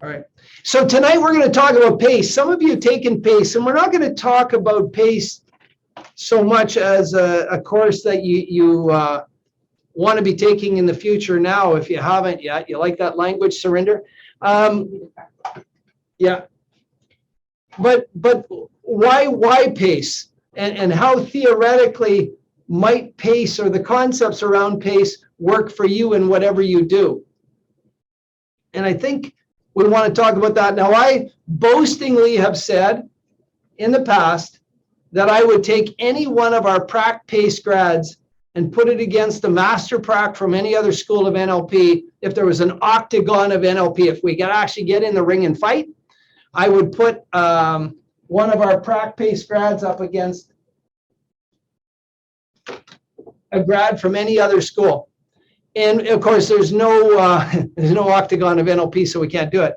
All right. So tonight we're going to talk about PACE. Some of you have taken PACE, and we're not going to talk about PACE so much as a course that you want to be taking in the future now if you haven't yet. You like that language, surrender? Yeah. But why PACE? And how theoretically might PACE or the concepts around PACE work for you in whatever you do? And I think we want to talk about that. Now, I boastingly have said in the past that I would take any one of our Prac PACE grads and put it against a master Prac from any other school of NLP. If there was an octagon of NLP, if we could actually get in the ring and fight, I would put one of our Prac PACE grads up against a grad from any other school. And of course, there's no octagon of NLP, so we can't do it.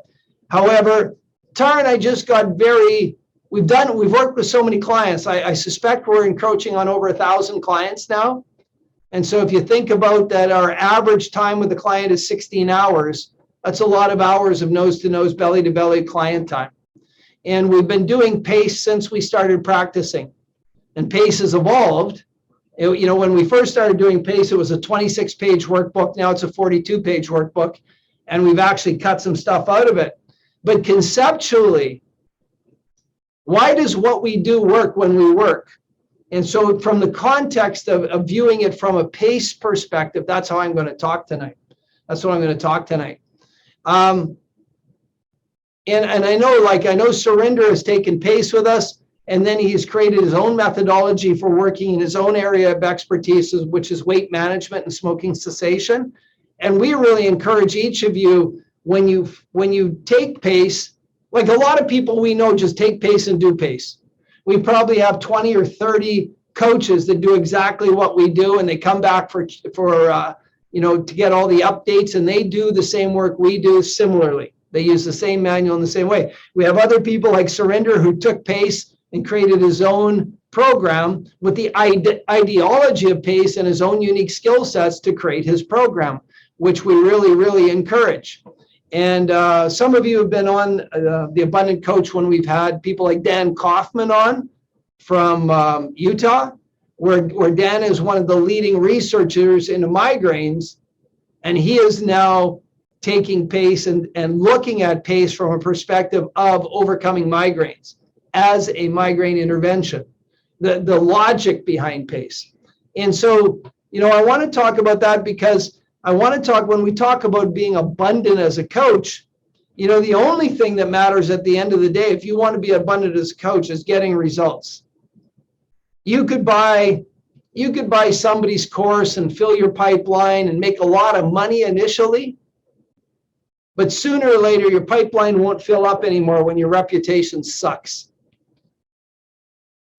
However, Tara and I just got we've worked with so many clients. I suspect we're encroaching on over 1,000 clients now. And so if you think about that, our average time with the client is 16 hours. That's a lot of hours of nose-to-nose, belly-to-belly client time. And we've been doing PACE since we started practicing. And PACE has evolved. When we first started doing PACE, it was a 26-page workbook. Now it's a 42-page workbook. And we've actually cut some stuff out of it. But conceptually, why does what we do work when we work? And so from the context of viewing it from a PACE perspective, that's how I'm going to talk tonight. That's what I'm going to talk tonight. And I know Surrender has taken PACE with us, and then he's created his own methodology for working in his own area of expertise, which is weight management and smoking cessation. And we really encourage each of you, when you take PACE, like a lot of people we know just take PACE and do PACE. We probably have 20 or 30 coaches that do exactly what we do, and they come back to get all the updates, and they do the same work we do similarly. They use the same manual in the same way. We have other people like Surrender who took PACE and created his own program with the ideology of PACE and his own unique skill sets to create his program, which we really, really encourage. And some of you have been on the Abundant Coach when we've had people like Dan Kaufman on from Utah, where Dan is one of the leading researchers into migraines, and he is now taking PACE and looking at PACE from a perspective of overcoming migraines as a migraine intervention, the logic behind PACE. And so, I want to talk about that because I want to talk, when we talk about being abundant as a coach, the only thing that matters at the end of the day, if you want to be abundant as a coach, is getting results. You could buy somebody's course and fill your pipeline and make a lot of money initially, but sooner or later, your pipeline won't fill up anymore when your reputation sucks.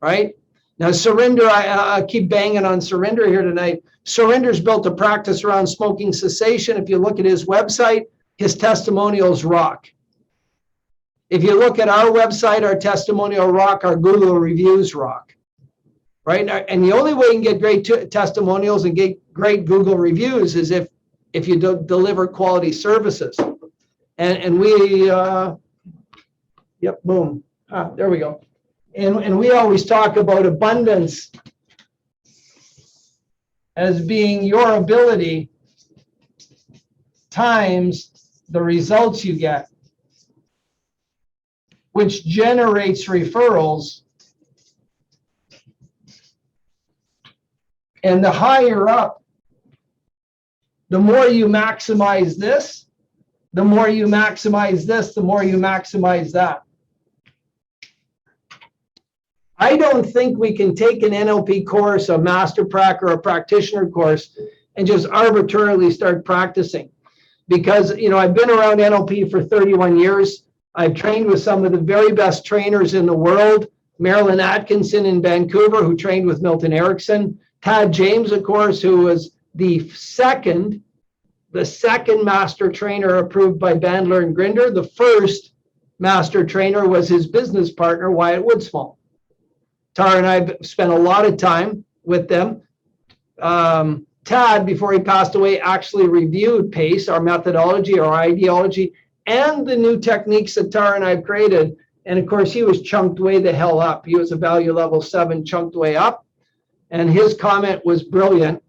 Right? Now, Surrender, I keep banging on Surrender here tonight. Surrender's built a practice around smoking cessation. If you look at his website, his testimonials rock. If you look at our website, our testimonial rock, our Google reviews rock. Right? And the only way you can get great testimonials and get great Google reviews is if you deliver quality services. And we, yep, boom. There we go. And we always talk about abundance as being your ability times the results you get, which generates referrals. And the higher up, the more you maximize this, the more you maximize this, the more you maximize that. I don't think we can take an NLP course, a master prac, or a practitioner course and just arbitrarily start practicing. Because, I've been around NLP for 31 years. I've trained with some of the very best trainers in the world. Marilyn Atkinson in Vancouver, who trained with Milton Erickson. Tad James, of course, who was the second master trainer approved by Bandler and Grinder. The first master trainer was his business partner, Wyatt Woodsmall. Tara and I have spent a lot of time with them. Tad, before he passed away, actually reviewed PACE, our methodology, our ideology, and the new techniques that Tara and I've created. And of course, he was chunked way the hell up. He was a value level 7, chunked way up. And his comment was brilliant.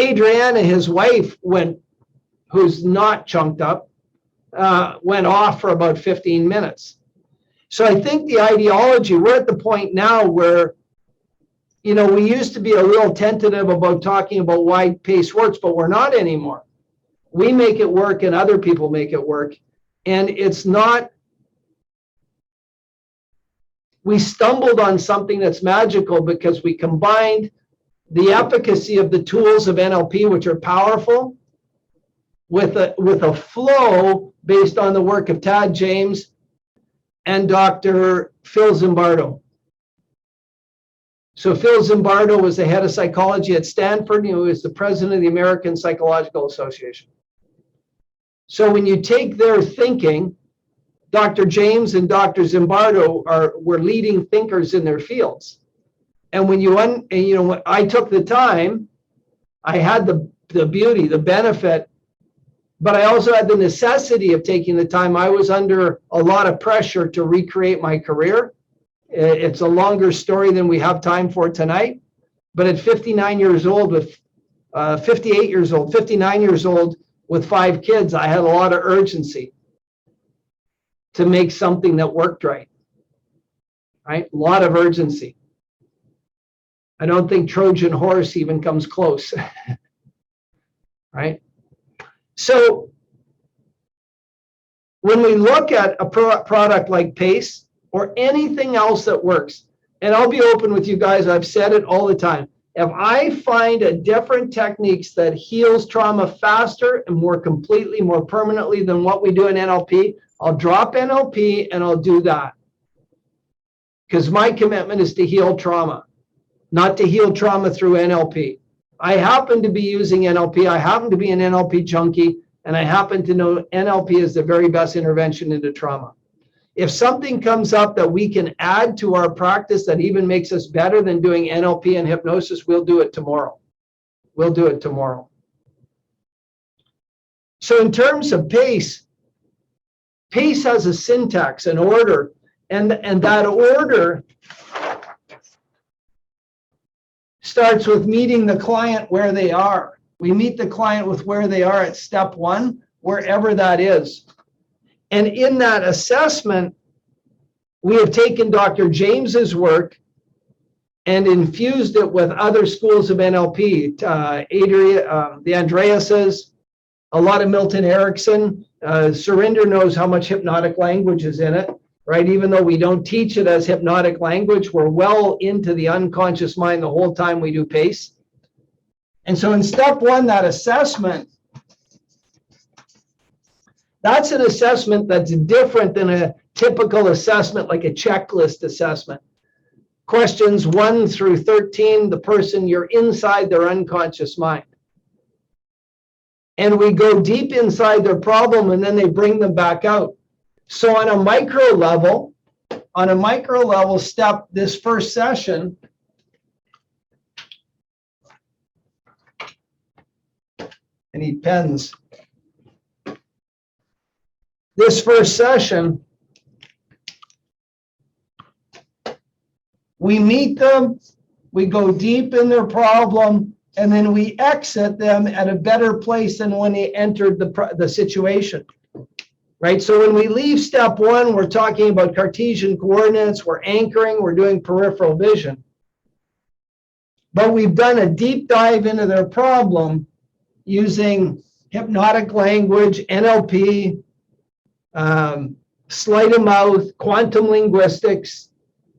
Adriana, his wife, who's not chunked up, went off for about 15 minutes. So I think the ideology, we're at the point now where, you know, we used to be a little tentative about talking about why PACE works, but we're not anymore. We make it work and other people make it work. And it's not, we stumbled on something that's magical because we combined the efficacy of the tools of NLP, which are powerful, with a flow based on the work of Tad James and Dr. Phil Zimbardo. So Phil Zimbardo was the head of psychology at Stanford, and he was the president of the American Psychological Association. So when you take their thinking, Dr. James and Dr. Zimbardo were leading thinkers in their fields. And when when I took the time, I had the beauty, the benefit, but I also had the necessity of taking the time. I was under a lot of pressure to recreate my career. It's a longer story than we have time for tonight. But at 59 years old, 58 years old, 59 years old with 5 kids, I had a lot of urgency to make something that worked right. Right? A lot of urgency. I don't think Trojan horse even comes close. Right? So when we look at a product like PACE or anything else that works, and I'll be open with you guys, I've said it all the time. If I find a different techniques that heals trauma faster and more completely, more permanently than what we do in NLP, I'll drop NLP and I'll do that. Because my commitment is to heal trauma, not to heal trauma through NLP. I happen to be using NLP. I happen to be an NLP junkie, and I happen to know NLP is the very best intervention into trauma. If something comes up that we can add to our practice that even makes us better than doing NLP and hypnosis, we'll do it tomorrow. We'll do it tomorrow. So in terms of PACE, PACE has a syntax, an order, and that order starts with meeting the client where they are. We meet the client with where they are at step 1, wherever that is. And in that assessment, we have taken Dr. James's work and infused it with other schools of NLP, the Andreas's, a lot of Milton Erickson. Surinder knows how much hypnotic language is in it, right? Even though we don't teach it as hypnotic language, we're well into the unconscious mind the whole time we do PACE. And so in step 1, that assessment, that's an assessment that's different than a typical assessment, like a checklist assessment. Questions 1 through 13, the person, you're inside their unconscious mind. And we go deep inside their problem, and then they bring them back out. So on a micro level, step, this first session, I need pens. This first session, we meet them, we go deep in their problem, and then we exit them at a better place than when they entered the situation, right? So when we leave step 1, we're talking about Cartesian coordinates, we're anchoring, we're doing peripheral vision. But we've done a deep dive into their problem using hypnotic language, NLP, sleight of mouth, quantum linguistics,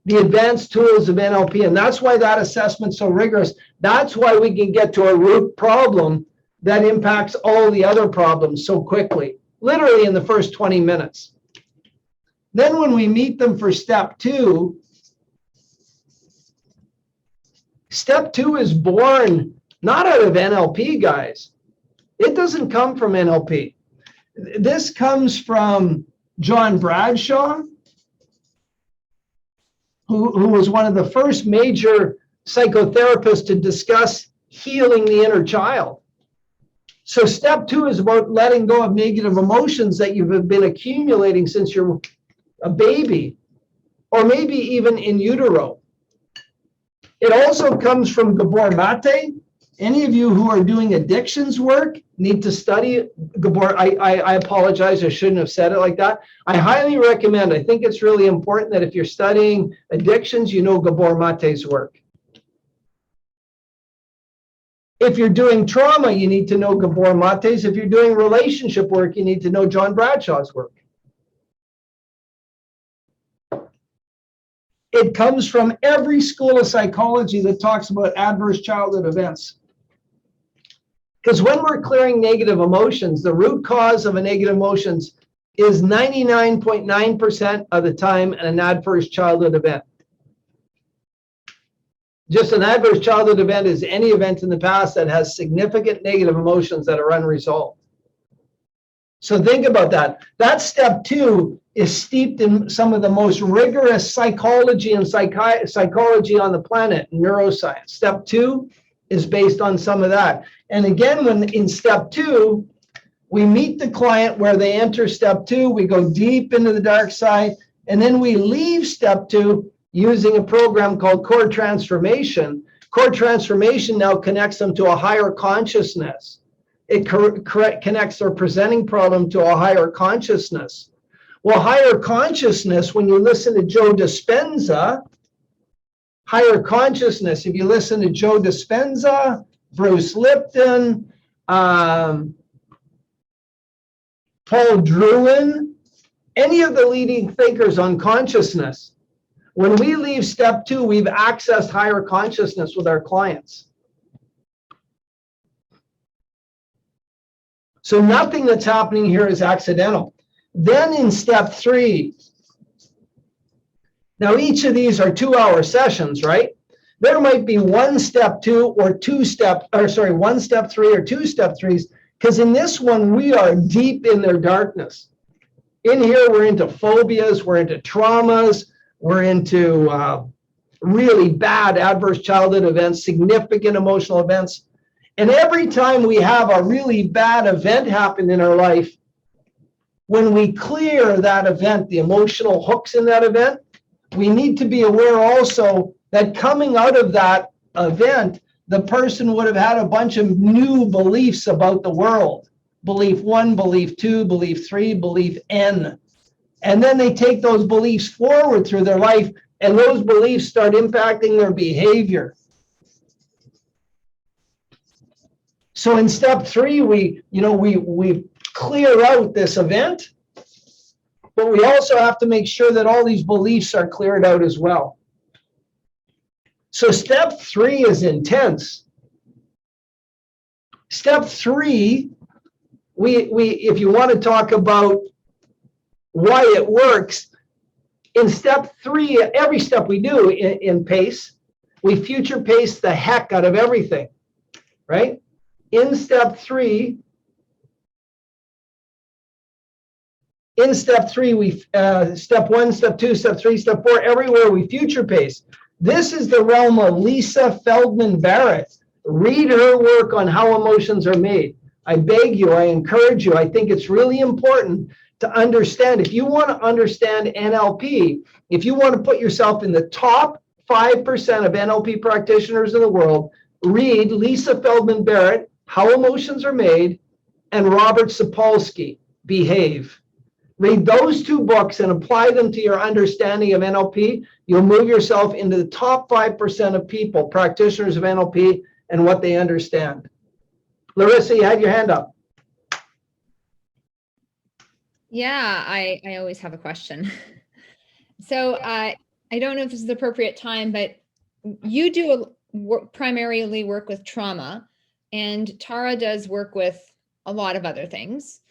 the advanced tools of NLP. And that's why that assessment's so rigorous. That's why we can get to a root problem that impacts all the other problems so quickly, literally in the first 20 minutes. Then when we meet them for step 2, step 2 is born not out of NLP, guys. It doesn't come from NLP. This comes from John Bradshaw, who was one of the first major psychotherapists to discuss healing the inner child. So step 2 is about letting go of negative emotions that you've been accumulating since you're a baby, or maybe even in utero. It also comes from Gabor Mate. Any of you who are doing addictions work need to study Gabor. I apologize, I shouldn't have said it like that. I highly recommend, I think it's really important that if you're studying addictions, you know Gabor Mate's work. If you're doing trauma, you need to know Gabor Mate's. If you're doing relationship work, you need to know John Bradshaw's work. It comes from every school of psychology that talks about adverse childhood events. Because when we're clearing negative emotions, the root cause of a negative emotions is 99.9% of the time an adverse childhood event. Just an adverse childhood event is any event in the past that has significant negative emotions that are unresolved. So think about that. That step 2 is steeped in some of the most rigorous psychology and psychology on the planet, neuroscience. Step 2 is based on some of that. And again, when in step 2, we meet the client where they enter step 2, we go deep into the dark side, and then we leave step 2 using a program called Core Transformation. Core Transformation now connects them to a higher consciousness. It connects their presenting problem to a higher consciousness. Well, higher consciousness, when you listen to Joe Dispenza, higher consciousness, if you listen to Joe Dispenza, Bruce Lipton, Paul Druin, any of the leading thinkers on consciousness, when we leave step 2, we've accessed higher consciousness with our clients. So nothing that's happening here is accidental. Then in step 3, now each of these are 2-hour sessions, right? There might be one step 2 or one step 3 or 2 step 3s, because in this one, we are deep in their darkness. In here, we're into phobias, we're into traumas, we're into really bad adverse childhood events, significant emotional events. And every time we have a really bad event happen in our life, when we clear that event, the emotional hooks in that event, we need to be aware also that coming out of that event, the person would have had a bunch of new beliefs about the world. Belief 1, belief 2, belief 3, belief N. And then they take those beliefs forward through their life, and those beliefs start impacting their behavior. So in step 3, we clear out this event, but we also have to make sure that all these beliefs are cleared out as well. So step 3 is intense. Step 3, if you want to talk about why it works, in step 3, every step we do in PACE, we future pace the heck out of everything, right? In step 3, we step 1, step 2, step 3, step 4, everywhere we future pace. This is the realm of Lisa Feldman Barrett. Read her work on how emotions are made. I beg you, I encourage you, I think it's really important to understand. If you want to understand NLP, if you want to put yourself in the top 5% of NLP practitioners in the world, read Lisa Feldman Barrett, How Emotions Are Made, and Robert Sapolsky, Behave. Read those 2 books and apply them to your understanding of NLP. You'll move yourself into the top 5% of people, practitioners of NLP, and what they understand. Larissa, you had your hand up. Yeah, I always have a question. So I don't know if this is the appropriate time, but you do primarily work with trauma, and Tara does work with a lot of other things.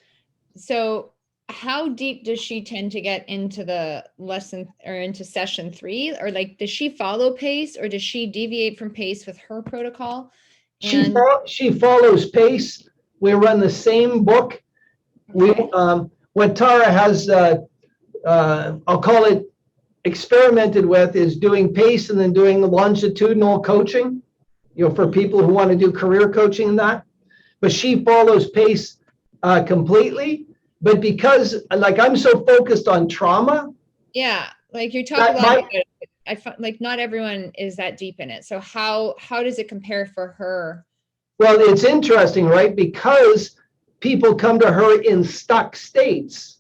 So how deep does she tend to get into the lesson or into session 3? Or like, does she follow PACE, or does she deviate from PACE with her protocol? She follows PACE. We run the same book. Okay. What Tara has, I'll call it, experimented with is doing PACE and then doing the longitudinal coaching, for people who want to do career coaching and that. but she follows P.A.C.E completely. But because like I'm so focused on trauma. Yeah, like you talk about it, I find like not everyone is that deep in it. So how does it compare for her? Well, it's interesting, right? Because people come to her in stuck states.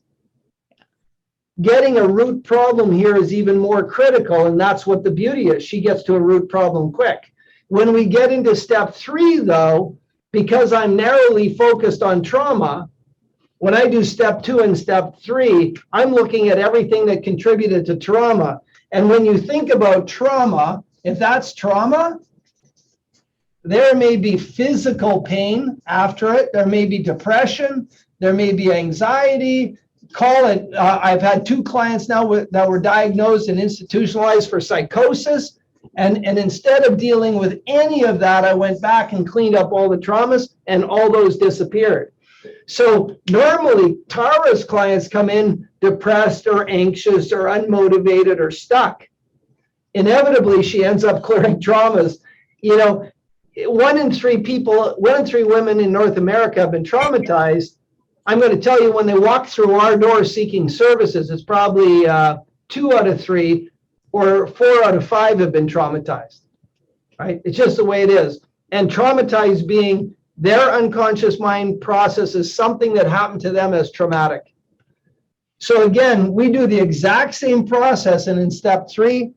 Getting a root problem here is even more critical, and that's what the beauty is. She gets to a root problem quick. When we get into step 3, though, because I'm narrowly focused on trauma, when I do step 2 and step 3, I'm looking at everything that contributed to trauma. And when you think about trauma, if that's trauma, there may be physical pain after it. There may be depression. There may be anxiety. Call it, I've had 2 clients now that were diagnosed and institutionalized for psychosis. And instead of dealing with any of that, I went back and cleaned up all the traumas and all those disappeared. So normally Tara's clients come in depressed or anxious or unmotivated or stuck. Inevitably, she ends up clearing traumas. 1 in 3 women in North America have been traumatized. I'm going to tell you, when they walk through our door seeking services, it's probably 2 out of 3 or 4 out of 5 have been traumatized, right? It's just the way it is. And traumatized being their unconscious mind processes something that happened to them as traumatic. So again, we do the exact same process, and in step 3,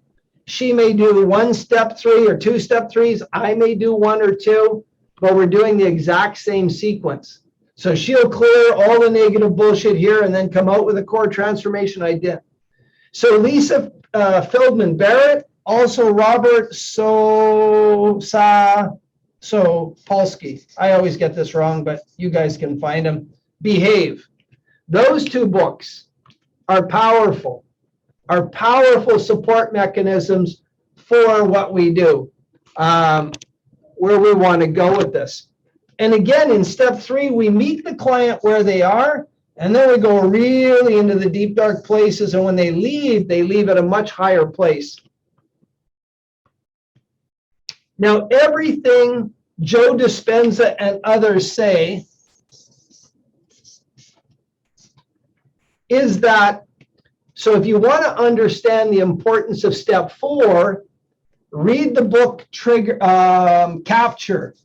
she may do 1 step 3 or 2 step 3s. I may do 1 or 2, but we're doing the exact same sequence. So she'll clear all the negative bullshit here and then come out with a core transformation idea. So Lisa Feldman Barrett, also Robert Polsky. I always get this wrong, but you guys can find them. Behave. Those 2 books are powerful support mechanisms for what we do, where we want to go with this. And again, in step 3, we meet the client where they are, and then we go really into the deep, dark places. And when they leave at a much higher place. Now, everything Joe Dispenza and others say is that, so if you want to understand the importance of step 4, read the book Capture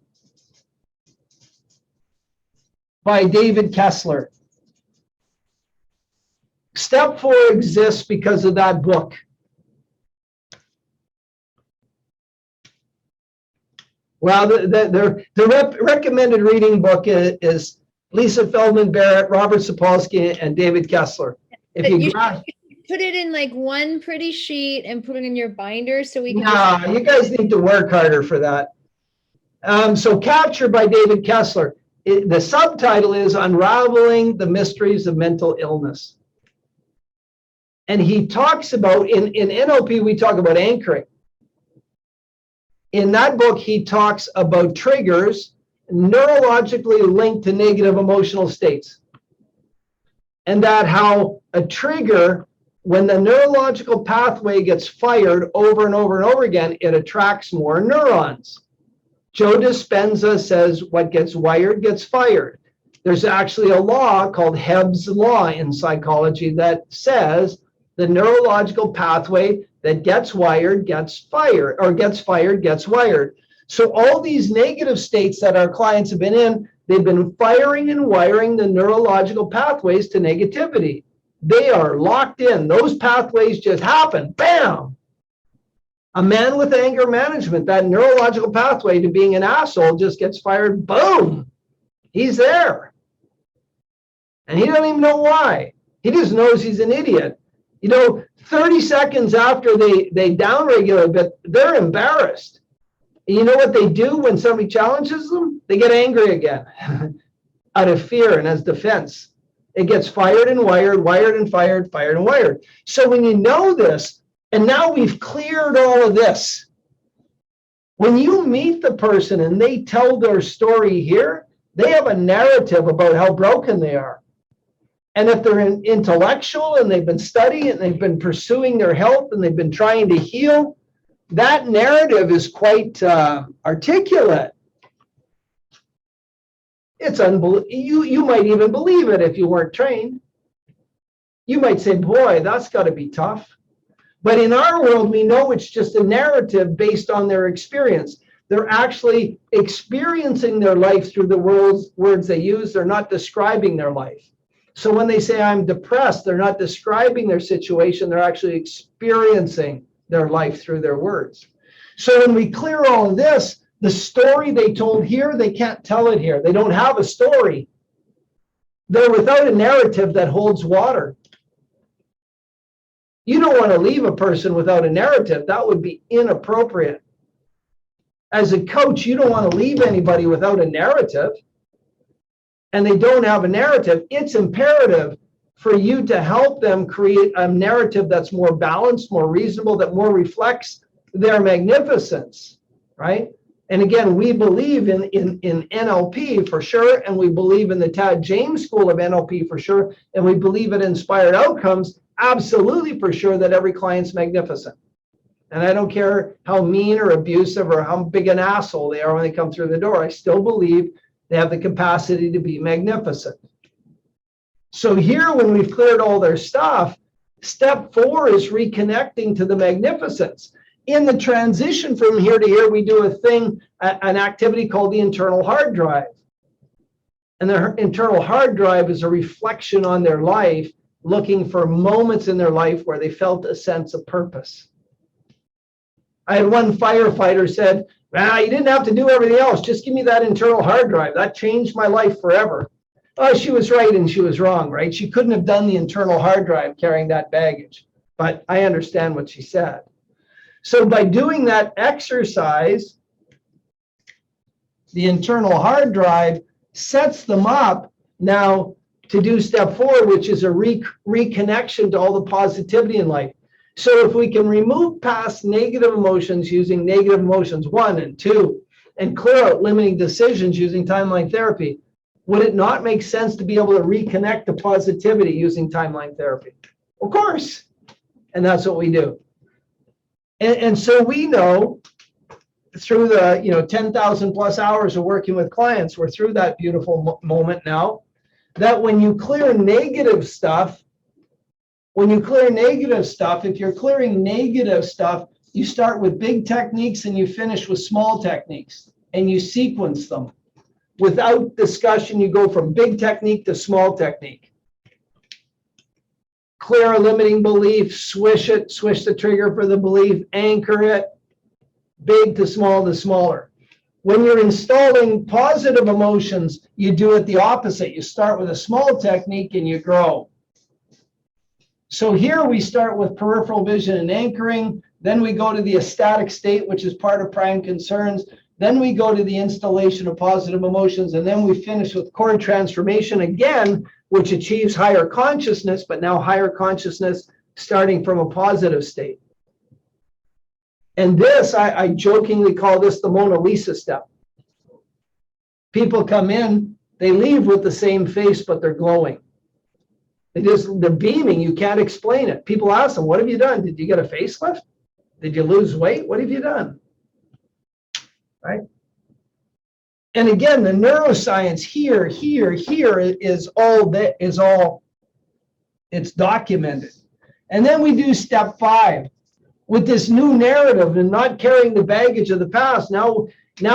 by David Kessler. Step 4 exists because of that book. Well, the recommended reading book is Lisa Feldman Barrett, Robert Sapolsky, and David Kessler. If you put it in like one pretty sheet and put it in your binder so we can. Nah, you guys need to work harder for that. So Capture by David Kessler. The subtitle is Unraveling the Mysteries of Mental Illness. And he talks about, in NLP, we talk about anchoring. In that book, he talks about triggers neurologically linked to negative emotional states. And that how a trigger, when the neurological pathway gets fired over and over and over again, it attracts more neurons. Joe Dispenza says what gets wired gets fired. There's actually a law called Hebb's law in psychology that says the neurological pathway that gets wired gets fired, or gets fired gets wired. So all these negative states that our clients have been in, they've been firing and wiring the neurological pathways to negativity. They are locked in. Those pathways just happen. Bam! A man with anger management, that neurological pathway to being an asshole just gets fired. Boom! He's there. And he doesn't even know why. He just knows he's an idiot. 30 seconds after they downregulate a bit, they're embarrassed. And you know what they do when somebody challenges them? They get angry again out of fear and as defense. It gets fired and wired, wired and fired, fired and wired. So when you know this, and now we've cleared all of this, when you meet the person and they tell their story here, they have a narrative about how broken they are. And if they're intellectual and they've been studying and they've been pursuing their health and they've been trying to heal, that narrative is quite articulate. It's unbelievable. You might even believe it if you weren't trained. You might say, boy, that's got to be tough. But in our world, we know it's just a narrative based on their experience. They're actually experiencing their life through the words they use. They're not describing their life. So when they say, I'm depressed, they're not describing their situation. They're actually experiencing their life through their words. So when we clear all of this, the story they told here, they can't tell it here. They don't have a story. They're without a narrative that holds water. You don't want to leave a person without a narrative. That would be inappropriate. As a coach, you don't want to leave anybody without a narrative, and they don't have a narrative. It's imperative for you to help them create a narrative that's more balanced, more reasonable, that more reflects their magnificence, right? And again, we believe in NLP for sure, and we believe in the Tad James School of NLP for sure, and we believe in inspired outcomes absolutely for sure, that every client's magnificent. And I don't care how mean or abusive or how big an asshole they are when they come through the door. I still believe they have the capacity to be magnificent. So here, when we've cleared all their stuff, step 4 is reconnecting to the magnificence. In the transition from here to here, we do a thing, an activity called the internal hard drive. And the internal hard drive is a reflection on their life, looking for moments in their life where they felt a sense of purpose. I had one firefighter said, you didn't have to do everything else. Just give me that internal hard drive. That changed my life forever. Oh, she was right and she was wrong, right? She couldn't have done the internal hard drive carrying that baggage. But I understand what she said. So by doing that exercise, the internal hard drive sets them up now to do step 4, which is a reconnection to all the positivity in life. So if we can remove past negative emotions using negative emotions 1 and 2, and clear out limiting decisions using timeline therapy, would it not make sense to be able to reconnect to positivity using timeline therapy? Of course. And that's what we do. And so we know through the 10,000 plus hours of working with clients, we're through that beautiful moment now, that when you clear negative stuff, if you're clearing negative stuff, you start with big techniques and you finish with small techniques, and you sequence them. Without discussion, you go from big technique to small technique. Clear a limiting belief, swish the trigger for the belief, anchor it, big to small to smaller. When you're installing positive emotions, you do it the opposite. You start with a small technique and you grow. So here we start with peripheral vision and anchoring. Then we go to the ecstatic state, which is part of prime concerns. Then we go to the installation of positive emotions. And then we finish with core transformation again, which achieves higher consciousness, but now higher consciousness starting from a positive state. And this, I jokingly call this the Mona Lisa step. People come in, they leave with the same face, but they're glowing. They're beaming. You can't explain it. People ask them, what have you done? Did you get a facelift? Did you lose weight? What have you done? Right? And again, the neuroscience here it's documented. And then we do step 5. With this new narrative and not carrying the baggage of the past, now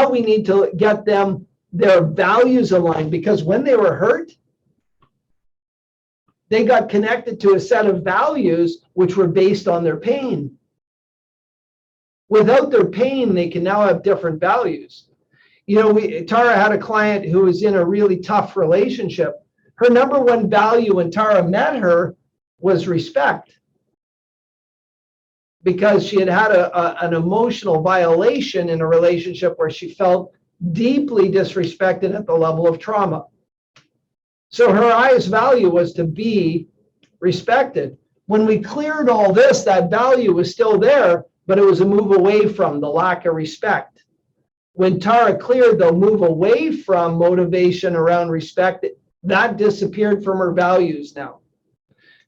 we need to get them their values aligned, because when they were hurt, they got connected to a set of values which were based on their pain. Without their pain, they can now have different values. Tara had a client who was in a really tough relationship. Her number 1 value when Tara met her was respect, because she had an emotional violation in a relationship where she felt deeply disrespected at the level of trauma. So her highest value was to be respected. When we cleared all this, that value was still there, but it was a move away from the lack of respect. When Tara cleared the move away from motivation around respect, that disappeared from her values now.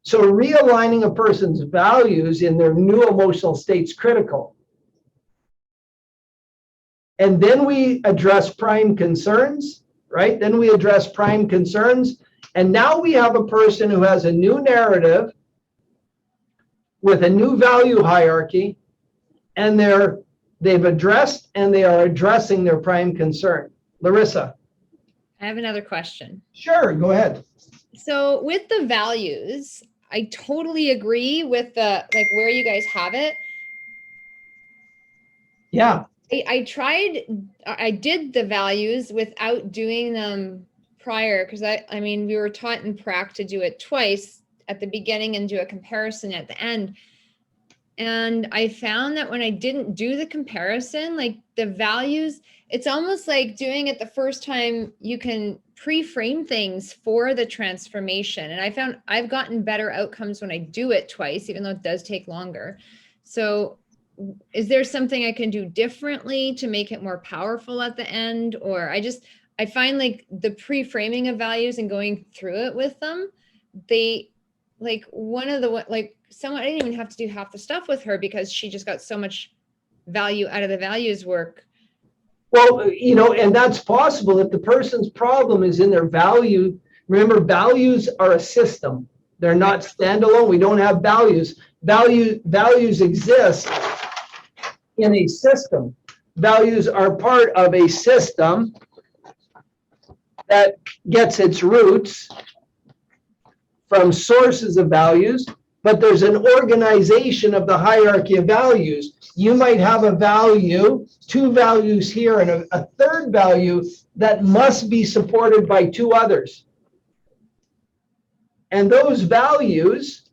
So realigning a person's values in their new emotional state is critical. And then we address prime concerns. right? Then we address prime concerns. And now we have a person who has a new narrative with a new value hierarchy, and they've addressed and they are addressing their prime concern. Larissa. I have another question. Sure, go ahead. So with the values, I totally agree with the, like, where you guys have it. Yeah. I did the values without doing them prior, because I mean, we were taught in prac to do it twice, at the beginning and do a comparison at the end. And I found that when I didn't do the comparison, like the values, it's almost like doing it the first time, you can pre-frame things for the transformation. And I found I've gotten better outcomes when I do it twice, even though it does take longer. So is there something I can do differently to make it more powerful at the end? Or I find like the pre-framing of values and going through it with them, they like someone, I didn't even have to do half the stuff with her because she just got so much value out of the values work. Well, and that's possible if the person's problem is in their value. Remember, values are a system. They're not standalone. We don't have values. Values exist in a system. Values are part of a system that gets its roots from sources of values, but there's an organization of the hierarchy of values. You might have a value, two values here, and a third value that must be supported by two others. And those values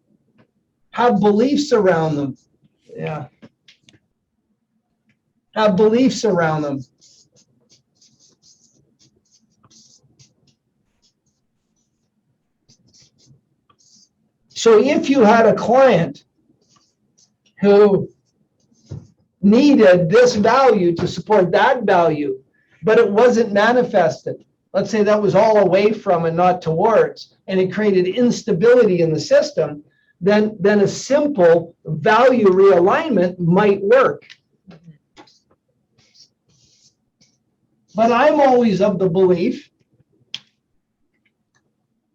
have beliefs around them. Yeah. Have beliefs around them. So if you had a client who needed this value to support that value, but it wasn't manifested, let's say that was all away from and not towards, and it created instability in the system, then a simple value realignment might work. But I'm always of the belief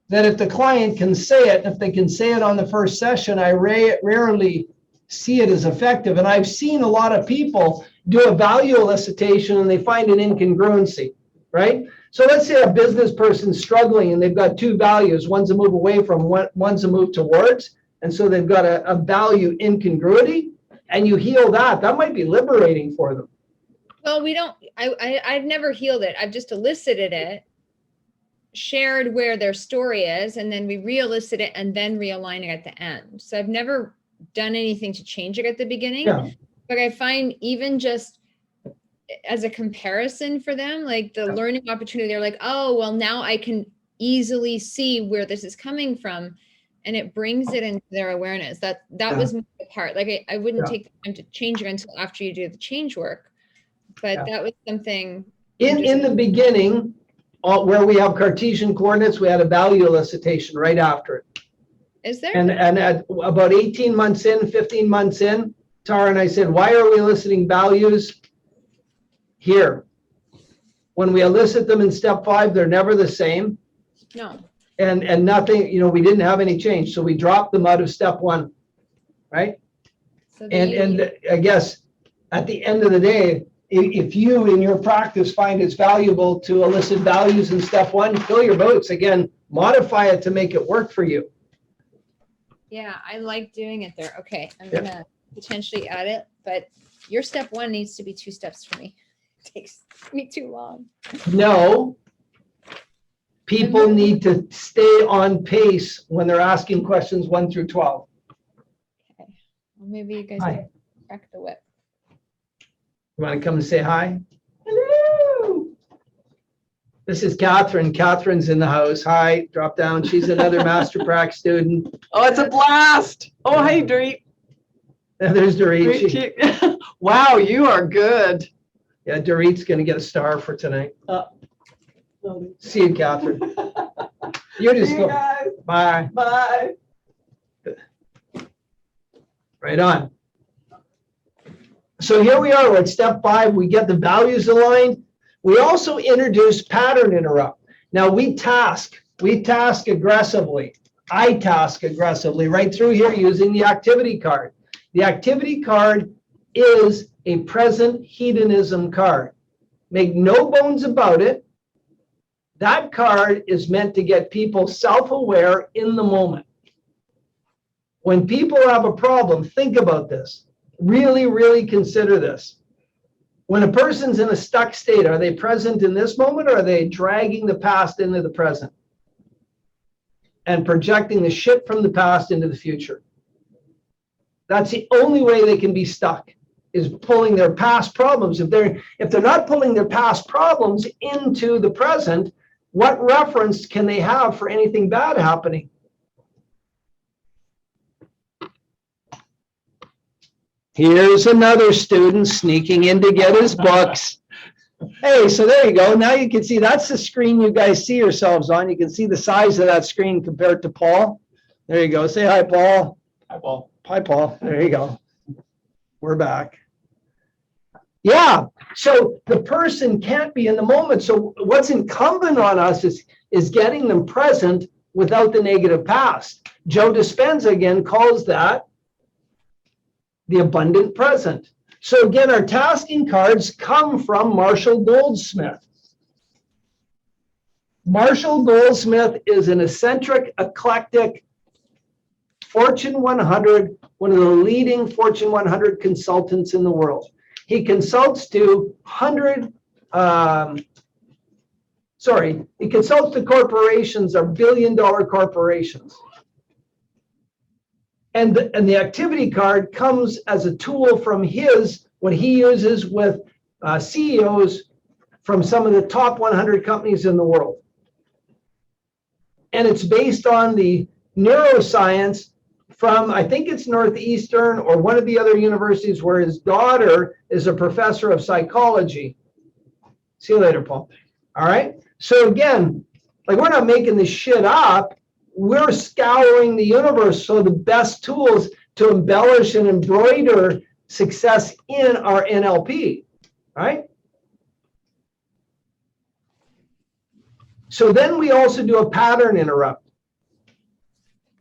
that if the client can say it, if they can say it on the first session, I rarely see it as effective. And I've seen a lot of people do a value elicitation and they find an incongruency, right? So let's say a business person's struggling and they've got two values. One's a move away from, one's a move towards. And so they've got a value incongruity, and you heal that. That might be liberating for them. Well, I've never healed it. I've just elicited it, shared where their story is, and then we re-elicit it and then realign it at the end. So I've never done anything to change it at the beginning. Yeah. But I find even just as a comparison for them, like the learning opportunity, they're like, oh, well, now I can easily see where this is coming from. And it brings it into their awareness. That was the part. Like I wouldn't take the time to change it until after you do the change work. But that was something. In the beginning, where we have Cartesian coordinates, we had a value elicitation right after it. Is there? And at about 18 months in, 15 months in, Tara and I said, why are we eliciting values here? When we elicit them in step 5, they're never the same. No. And nothing, we didn't have any change. So we dropped them out of step 1, right? So and I guess at the end of the day, if you in your practice find it's valuable to elicit values in step 1, fill your boots. Again, modify it to make it work for you. Yeah, I like doing it there. Okay, I'm going to potentially add it, but your step 1 needs to be 2 steps for me. It takes me too long. No. People need to stay on pace when they're asking questions 1 through 12. Okay. Well, maybe you guys can crack the whip. You want to come and say hi? Hello. This is Catherine. Catherine's in the house. Hi. Drop down. She's another Master Prac student. Oh, it's a blast. Oh, hey, Dorit. There's Dorit. Wow, you are good. Yeah, Dorit's going to get a star for tonight. See you, Catherine. You just go. Guys. Bye. Bye. Right on. So here we are. We're at step 5. We get the values aligned. We also introduce pattern interrupt. Now we task aggressively. I task aggressively right through here using the activity card. The activity card is a present hedonism card. Make no bones about it. That card is meant to get people self-aware in the moment. When people have a problem, think about this. Really, really consider this. When a person's in a stuck state, are they present in this moment, or are they dragging the past into the present and projecting the shit from the past into the future? That's the only way they can be stuck, is pulling their past problems. If they're not pulling their past problems into the present, what reference can they have for anything bad happening? Here's another student sneaking in to get his books. Hey, so there you go. Now you can see that's the screen you guys see yourselves on. You can see the size of that screen compared to Paul. There you go. Say hi, Paul. Hi, Paul. Hi, Paul. There you go. We're back. Yeah, so the person can't be in the moment. So what's incumbent on us is getting them present without the negative past. Joe Dispenza again calls that the abundant present. So again, our tasking cards come from Marshall Goldsmith. Marshall Goldsmith is an eccentric, eclectic Fortune 100, one of the leading Fortune 100 consultants in the world. He consults to he consults to corporations, or billion-dollar corporations. And the activity card comes as a tool from what he uses with CEOs from some of the top 100 companies in the world. And it's based on the neuroscience from, I think it's Northeastern or one of the other universities, where his daughter is a professor of psychology. See you later, Paul. All right. So again, like, we're not making this shit up. We're scouring the universe for the best tools to embellish and embroider success in our NLP, right? So then we also do a pattern interrupt.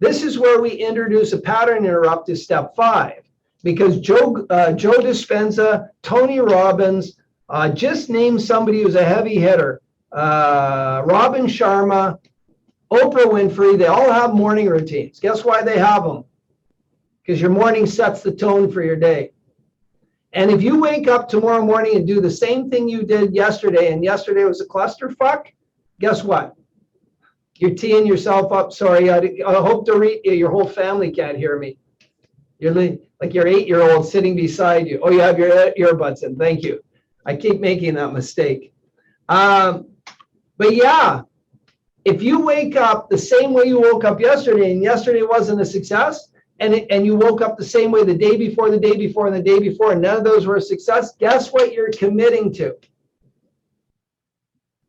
This is where we introduce a pattern interrupt to step 5, because Joe Dispenza, Tony Robbins, just name somebody who's a heavy hitter, Robin Sharma, Oprah Winfrey, they all have morning routines. Guess why they have them? Because your morning sets the tone for your day. And if you wake up tomorrow morning and do the same thing you did yesterday, and yesterday was a clusterfuck, guess what? You're teeing yourself up. Sorry, I hope to read your whole family can't hear me. You're like your 8-year-old sitting beside you. Oh, you have your earbuds in. Thank you. I keep making that mistake. But yeah, if you wake up the same way you woke up yesterday, and yesterday wasn't a success, and you woke up the same way the day before, and the day before, and none of those were a success, guess what you're committing to?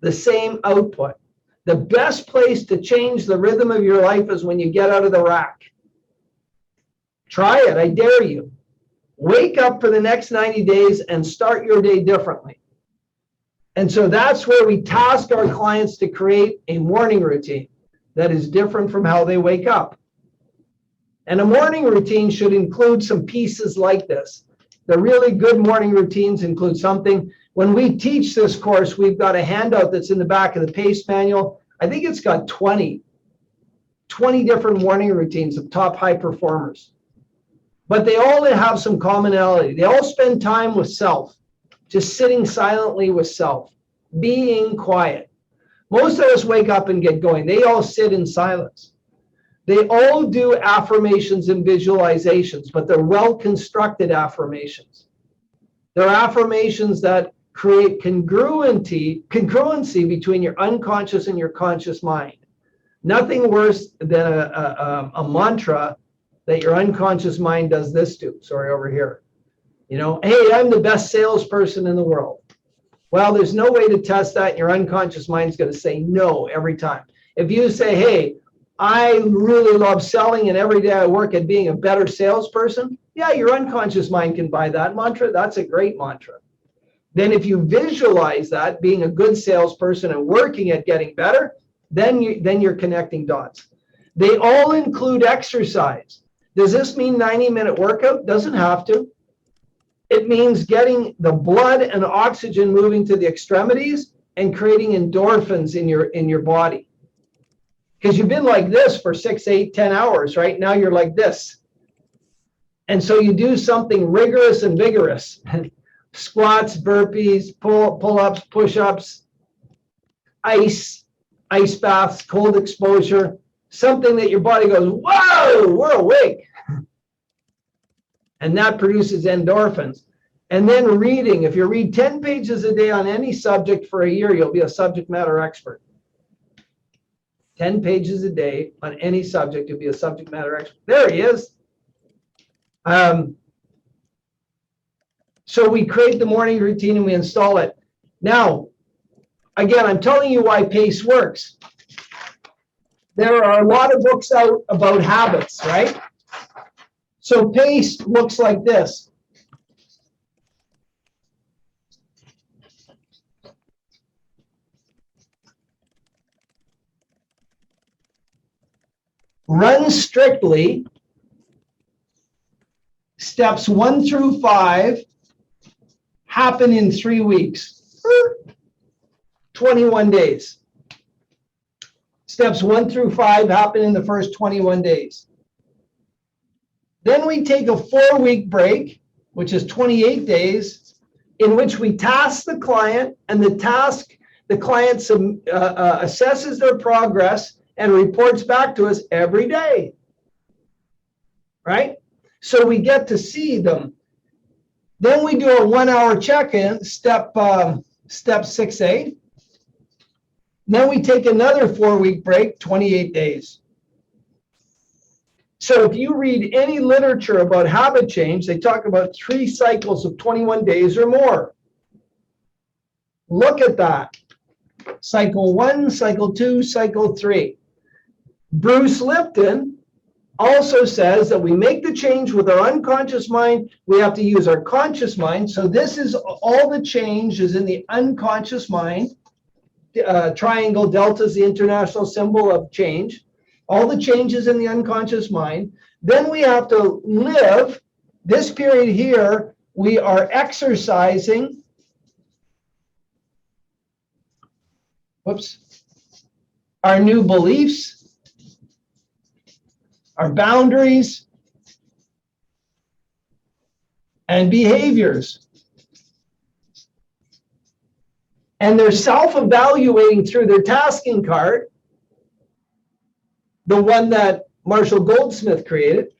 The same output. The best place to change the rhythm of your life is when you get out of the rack. Try it, I dare you. Wake up for the next 90 days and start your day differently. And so that's where we task our clients to create a morning routine that is different from how they wake up. And a morning routine should include some pieces like this. The really good morning routines include something. When we teach this course, we've got a handout that's in the back of the P.A.C.E manual. I think it's got 20 different morning routines of top high performers. But they all have some commonality. They all spend time with self, just sitting silently with self, being quiet. Most of us wake up and get going. They all sit in silence. They all do affirmations and visualizations, but they're well-constructed affirmations. They're affirmations that create congruency between your unconscious and your conscious mind. Nothing worse than a mantra that your unconscious mind does this to. Sorry, over here. You know, hey, I'm the best salesperson in the world. Well, there's no way to test that, and your unconscious mind's going to say no every time. If you say, hey, I really love selling, and every day I work at being a better salesperson, yeah, your unconscious mind can buy that mantra. That's a great mantra. Then if you visualize that, being a good salesperson and working at getting better, then you're connecting dots. They all include exercise. Does this mean 90-minute workout? Doesn't have to. It means getting the blood and oxygen moving to the extremities and creating endorphins in your body. Because you've been like this for 6, 8, 10 hours, right? Now you're like this. And so you do something rigorous and vigorous. Squats, burpees, pull-ups, push-ups, ice baths, cold exposure, something that your body goes, whoa, we're awake. And that produces endorphins. And then reading, if you read 10 pages a day on any subject for a year, you'll be a subject matter expert. 10 pages a day on any subject, you'll be a subject matter expert. There he is. So we create the morning routine and we install it. Now, again, I'm telling you why P.A.C.E works. There are a lot of books out about habits, right? So P.A.C.E looks like this. Run strictly. Steps 1 through 5 happen in 3 weeks. 21 days. Steps 1 through 5 happen in the first 21 days. Then we take a 4-week break, which is 28 days, in which we task the client, and the client assesses their progress and reports back to us every day. Right? So we get to see them. Then we do a 1-hour check-in, step 6A. Then we take another 4-week break, 28 days. So if you read any literature about habit change, they talk about 3 cycles of 21 days or more. Look at that. Cycle 1, cycle 2, cycle 3. Bruce Lipton also says that we make the change with our unconscious mind. We have to use our conscious mind. So this is all the change is in the unconscious mind. Triangle delta is the international symbol of change. All the changes in the unconscious mind. Then we have to live this period here. We are exercising. Our new beliefs, our boundaries, and behaviors. And they're self-evaluating through their tasking card, the one that Marshall Goldsmith created.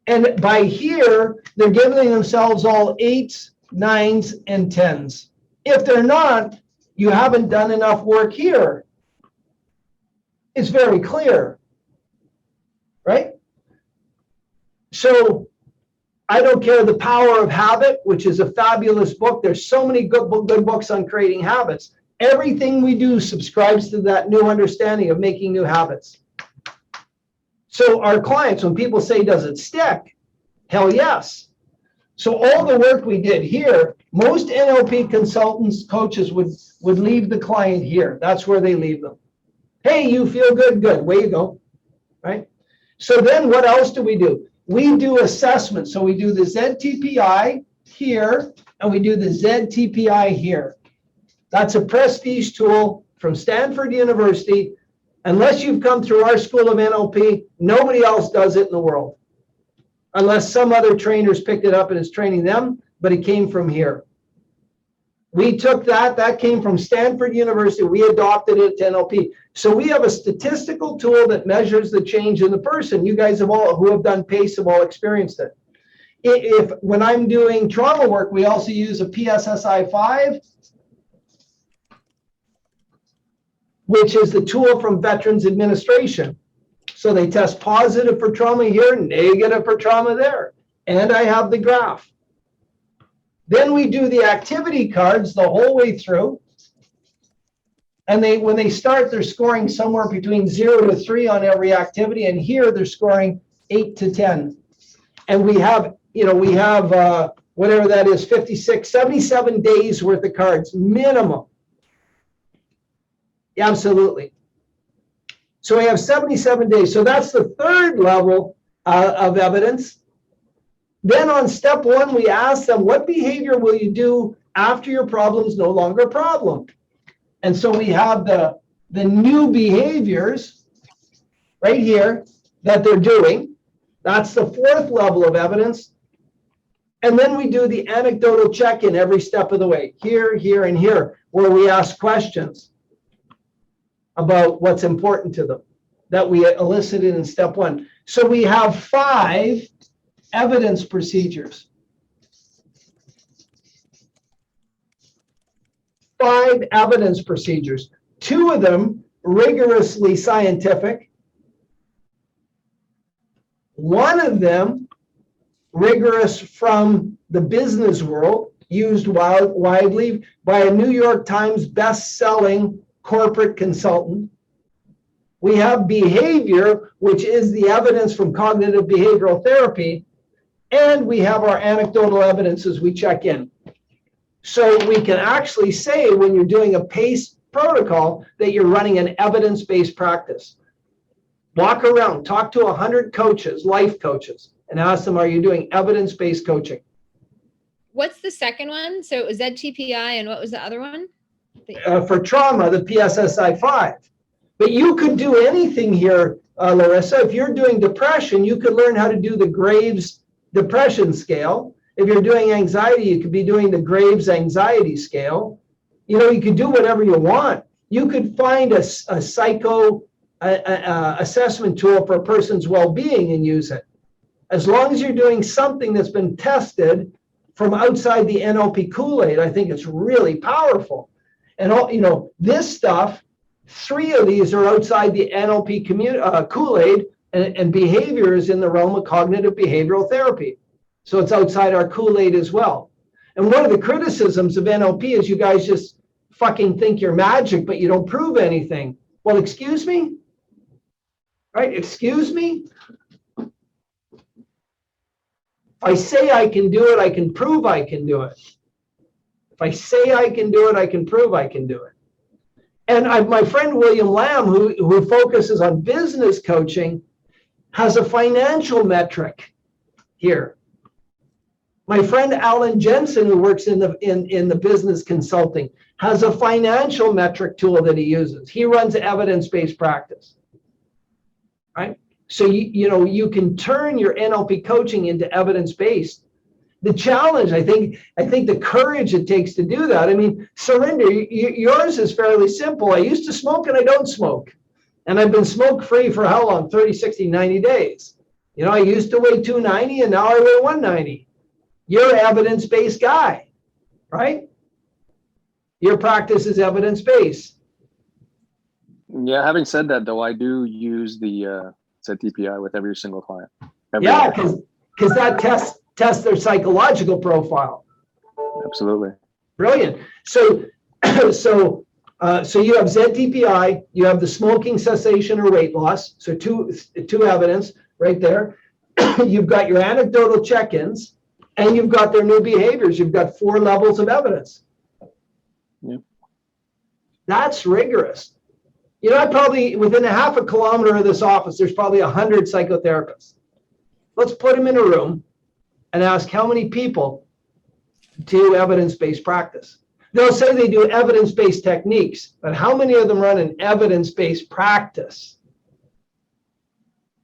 And by here, they're giving themselves all 8s, 9s, and 10s. If they're not, you haven't done enough work here. It's very clear, right? So I Don't Care, The Power of Habit, which is a fabulous book. There's so many good books on creating habits. Everything we do subscribes to that new understanding of making new habits. So our clients, when people say, does it stick? Hell yes. So all the work we did here, most NLP consultants, coaches would leave the client here. That's where they leave them. Hey, you feel good? Good. Way you go. Right? So then what else do? We do assessments. So we do the ZTPI here, and we do the ZTPI here. That's a prestige tool from Stanford University. Unless you've come through our school of NLP, nobody else does it in the world. Unless some other trainers picked it up and is training them, but it came from here. We took that came from Stanford University. We adopted it to NLP. So we have a statistical tool that measures the change in the person. You guys who have done P.A.C.E have all experienced it. When I'm doing trauma work, we also use a PSSI-5, which is the tool from Veterans Administration. So they test positive for trauma here, negative for trauma there. And I have the graph. Then we do the activity cards the whole way through. And when they start, they're scoring somewhere between 0 to 3 on every activity. And here they're scoring 8 to 10. And we have whatever that is, 56, 77 days worth of cards, minimum. Yeah, absolutely. So we have 77 days. So that's the third level of evidence. Then on step one, we ask them, what behavior will you do after your problem is no longer a problem? And so we have the new behaviors right here that they're doing. That's the fourth level of evidence. And then we do the anecdotal check-in every step of the way, here, here, and here, where we ask questions about what's important to them that we elicited in step one. So we have 5 evidence procedures. 5 evidence procedures. 2 of them rigorously scientific. 1 of them rigorous from the business world, used widely by a New York Times best-selling corporate consultant. We have behavior, which is the evidence from cognitive behavioral therapy, and we have our anecdotal evidence as we check in. So we can actually say when you're doing a PACE protocol that you're running an evidence-based practice. Walk around, talk to 100 coaches, life coaches, and ask them, are you doing evidence-based coaching? What's the second one? So it was ZTPI, and what was the other one? For trauma, the PSSI-5. But you could do anything here, Larissa. If you're doing depression, you could learn how to do the Graves depression scale. If you're doing anxiety, you could be doing the Graves anxiety scale. You know, you could do whatever you want. You could find a psycho assessment tool for a person's well-being and use it. As long as you're doing something that's been tested from outside the NLP Kool-Aid, I think it's really powerful. And all, you know, this stuff, 3 of these are outside the NLP Kool-Aid, and behavior is in the realm of cognitive behavioral therapy. So it's outside our Kool-Aid as well. And one of the criticisms of NLP is you guys just fucking think you're magic, but you don't prove anything. Well, excuse me? Right? Excuse me? If I say I can do it, I can prove I can do it. If I say I can do it, I can prove I can do it. And my friend William Lamb, who focuses on business coaching, has a financial metric here. My friend Alan Jensen, who works in the business consulting, has a financial metric tool that he uses. He runs evidence-based practice, right? So you know you can turn your NLP coaching into evidence-based. The challenge, I think the courage it takes to do that. I mean, surrender. Yours is fairly simple. I used to smoke and I don't smoke. And I've been smoke-free for how long? 30, 60, 90 days. You know, I used to weigh 290 and now I weigh 190. You're an evidence-based guy, right? Your practice is evidence-based. Yeah, having said that, though, I do use the ZTPI with every single client. Yeah, because that tests their psychological profile. Absolutely. Brilliant. So you have ZTPI, you have the smoking cessation or weight loss. So two evidence right there. You've got your anecdotal check-ins, and you've got their new behaviors. You've got 4 levels of evidence. Yep. That's rigorous. You know, I probably, within a half a kilometer of this office, there's probably 100 psychotherapists. Let's put them in a room and ask how many people do evidence-based practice. They'll say they do evidence-based techniques, but how many of them run an evidence-based practice?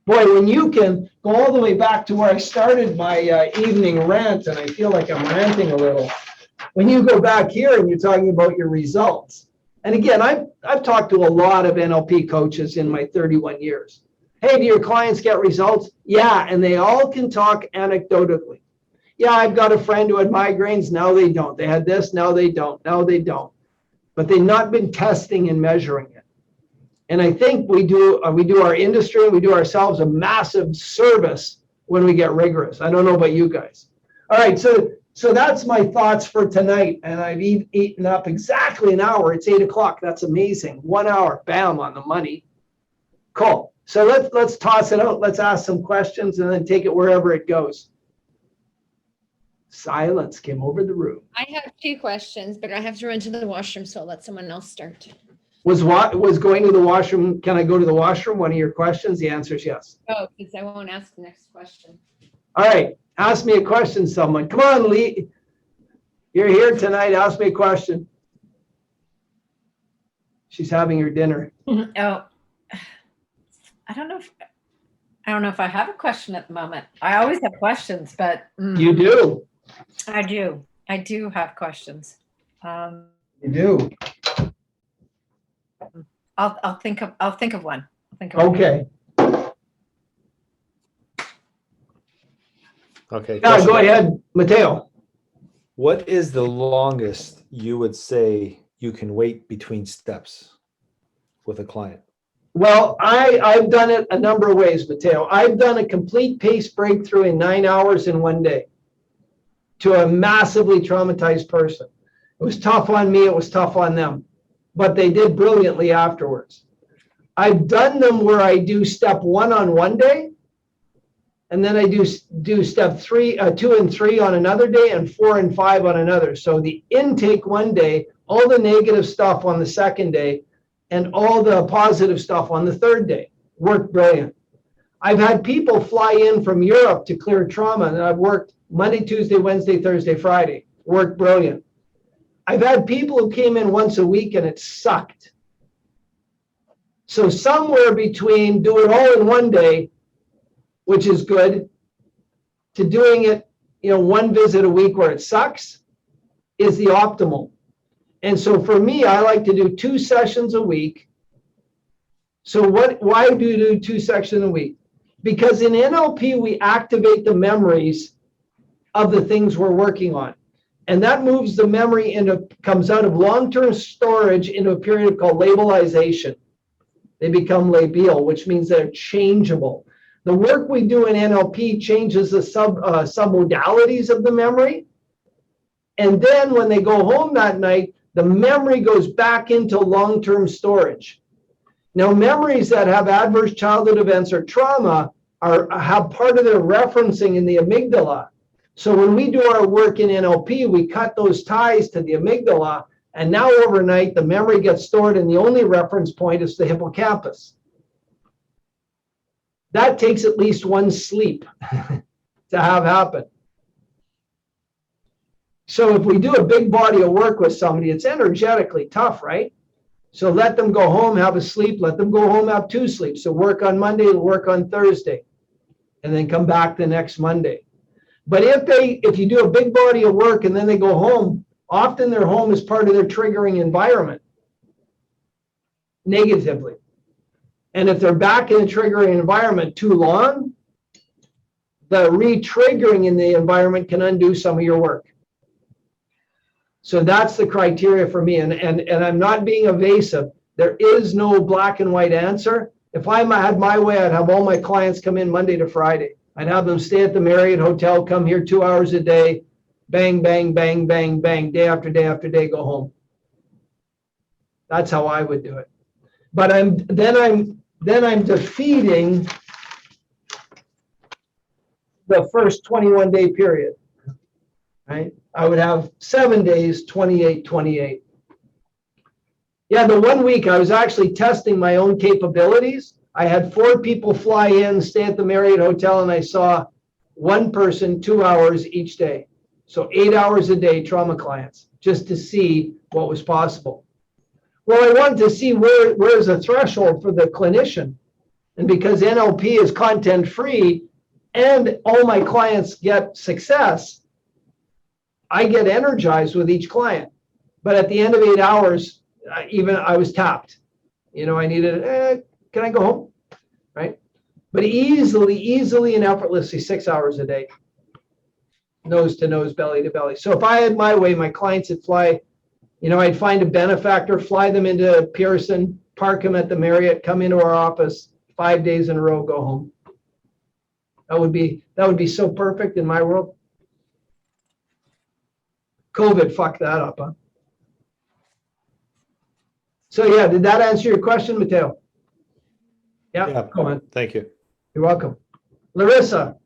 Boy, when you can go all the way back to where I started my evening rant, and I feel like I'm ranting a little, when you go back here and you're talking about your results. And again, I've talked to a lot of NLP coaches in my 31 years. Hey, do your clients get results? Yeah, and they all can talk anecdotally. Yeah, I've got a friend who had migraines, now they don't. They had this, now they don't, now they don't. But they've not been testing and measuring it. And I think we do our industry, we do ourselves a massive service when we get rigorous. I don't know about you guys. All right, so that's my thoughts for tonight. And I've eaten up exactly an hour. It's 8 o'clock. That's amazing. 1 hour, bam, on the money. Cool. So let's toss it out. Let's ask some questions and then take it wherever it goes. Silence came over the room. I have 2 questions, but I have to run to the washroom, so I'll let someone else start. Was going to the washroom? Can I go to the washroom? One of your questions? The answer is yes. Oh, because I won't ask the next question. All right. Ask me a question, someone. Come on, Lee. You're here tonight. Ask me a question. She's having her dinner. Oh, I don't know if I have a question at the moment. I always have questions, but You do. I do have questions. You do. I'll think of one. Okay. Okay. Yeah, question. go ahead, Mateo. What is the longest you would say you can wait between steps with a client? Well, I've done it a number of ways, Mateo. I've done a complete PACE breakthrough in 9 hours in one day to a massively traumatized person. It was tough on me. It was tough on them, but they did brilliantly afterwards. I've done them where I do step 1 on one day, and then I do step 2 and 3 on another day, and 4 and 5 on another. So the intake one day, all the negative stuff on the second day, and all the positive stuff on the third day. Worked brilliant. I've had people fly in from Europe to clear trauma, and I've worked Monday, Tuesday, Wednesday, Thursday, Friday. Worked brilliant. I've had people who came in once a week and it sucked. So somewhere between do it all in one day, which is good, to doing it, 1 visit a week where it sucks, is the optimal. And so for me, I like to do 2 sessions a week. So why do you do 2 sessions a week? Because in NLP, we activate the memories of the things we're working on. And that moves the memory comes out of long-term storage into a period called labelization. They become labial, which means they're changeable. The work we do in NLP changes the submodalities of the memory. And then when they go home that night, the memory goes back into long-term storage. Now, memories that have adverse childhood events or trauma have part of their referencing in the amygdala. So when we do our work in NLP, we cut those ties to the amygdala, and now overnight, the memory gets stored, and the only reference point is the hippocampus. That takes at least 1 sleep to have happen. So if we do a big body of work with somebody, it's energetically tough, right? So let them go home, have a sleep, let them go home, have 2 sleeps. So work on Monday, work on Thursday, and then come back the next Monday. But if you do a big body of work and then they go home, often their home is part of their triggering environment negatively. And if they're back in the triggering environment too long, the re-triggering in the environment can undo some of your work. So that's the criteria for me. And I'm not being evasive. There is no black and white answer. If I had my way, I'd have all my clients come in Monday to Friday. I'd have them stay at the Marriott Hotel, come here 2 hours a day, bang, bang, bang, bang, bang, day after day after day, go home. That's how I would do it. But I'm defeating the first 21-day period, right? I would have 7 days, 28, 28. Yeah, the 1 week I was actually testing my own capabilities. I had 4 people fly in, stay at the Marriott Hotel, and I saw 1 person 2 hours each day. So 8 hours a day, trauma clients, just to see what was possible. Well, I wanted to see where's the threshold for the clinician. And because NLP is content free and all my clients get success, I get energized with each client. But at the end of 8 hours, I was tapped. I needed, can I go home? Right? But easily and effortlessly 6 hours a day. Nose to nose, belly to belly. So if I had my way, my clients would fly, I'd find a benefactor, fly them into Pearson, park them at the Marriott, come into our office 5 days in a row, go home. That would be so perfect in my world. COVID fucked that up, huh? So yeah, did that answer your question, Mateo? Yeah, go on. Thank you. You're welcome. Larissa.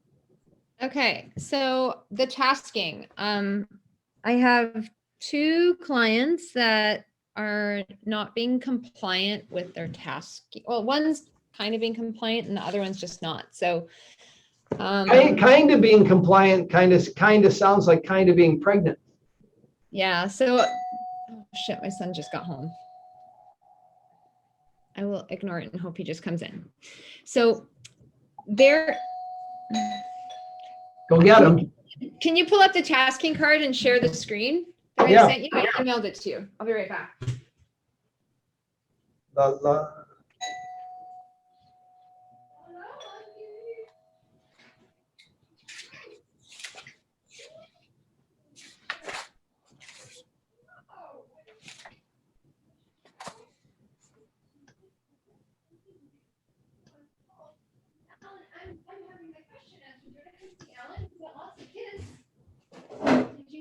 Okay, so the tasking. I have 2 clients that are not being compliant with their task. Well, one's kind of being compliant and the other one's just not. So, Kind of being compliant, kind of sounds like kind of being pregnant. yeah. So, oh shit, my son just got home. I will ignore it and hope he just comes in. So, there. Go get them. Can you pull up the tasking card and share the screen that Yeah. I sent you? I emailed it to you. I'll be right back.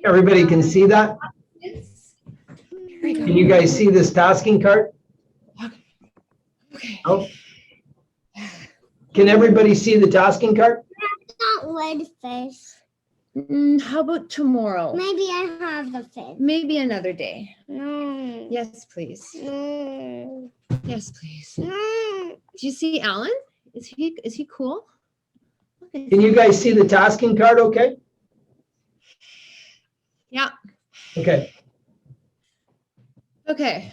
Everybody can see that? Can you guys see this tasking card? Okay. Oh. Can everybody see the tasking card? Not red fish. How about tomorrow? Maybe I have the fish. Maybe another day. No. Yes, please. No. Yes, please. No. Do you see Alan? Is he cool? Look at Can you him. guys see the tasking card okay? Yeah. Okay. Okay.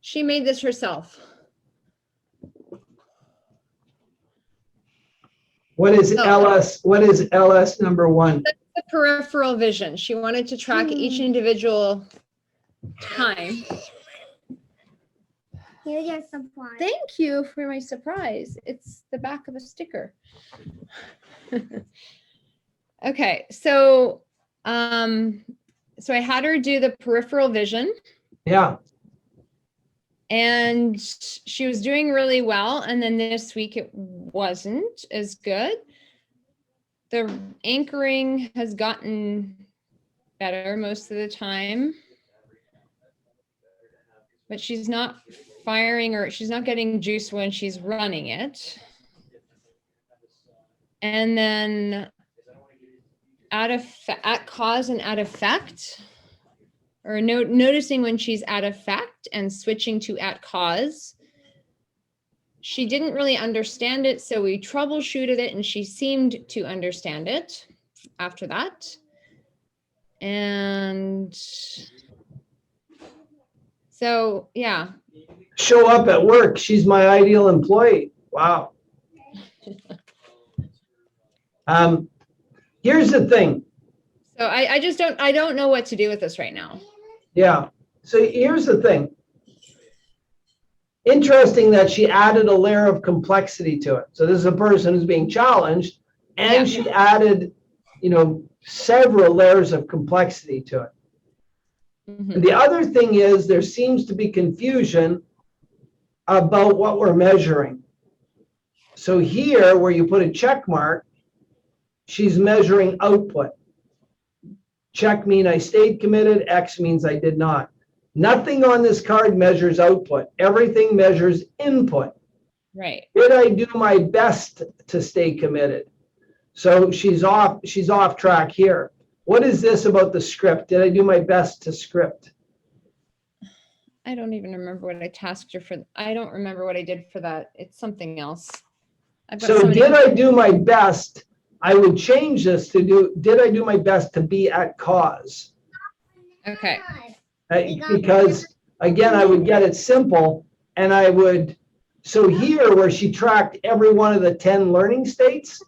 She made this herself. What is Oh. LS? What is LS number 1? The peripheral vision. She wanted to track each individual time. Here's your supply. Thank you for my surprise. It's the back of a sticker. Okay, so so I had her do the peripheral vision Yeah. and she was doing really well. And then this week it wasn't as good. The anchoring has gotten better most of the time, but she's not firing or she's not getting juice when she's running it. And then at cause and at effect, or noticing when she's at effect and switching to at cause. She didn't really understand it, so we troubleshooted it and she seemed to understand it after that. And so, yeah. Show up at work. She's my ideal employee. Wow. Here's the thing. So I don't know what to do with this right now. Yeah. So here's the thing. Interesting that she added a layer of complexity to it. So this is a person who's being challenged, and she added, several layers of complexity to it. Mhm. The other thing is there seems to be confusion about what we're measuring. So here, where you put a check mark, she's measuring output. Check means I stayed committed, X means I did not. Nothing on this card measures output. Everything measures input. Right. Did I do my best to stay committed? So she's off track here. What is this about the script? Did I do my best to script? I don't even remember what I tasked her for. I don't remember what I did for that. It's something else. I've got So so many- did I do my best? I would change this to did I do my best to be at cause? Okay. Because again, I would get it simple and I would, so here where she tracked every one of the 10 learning states,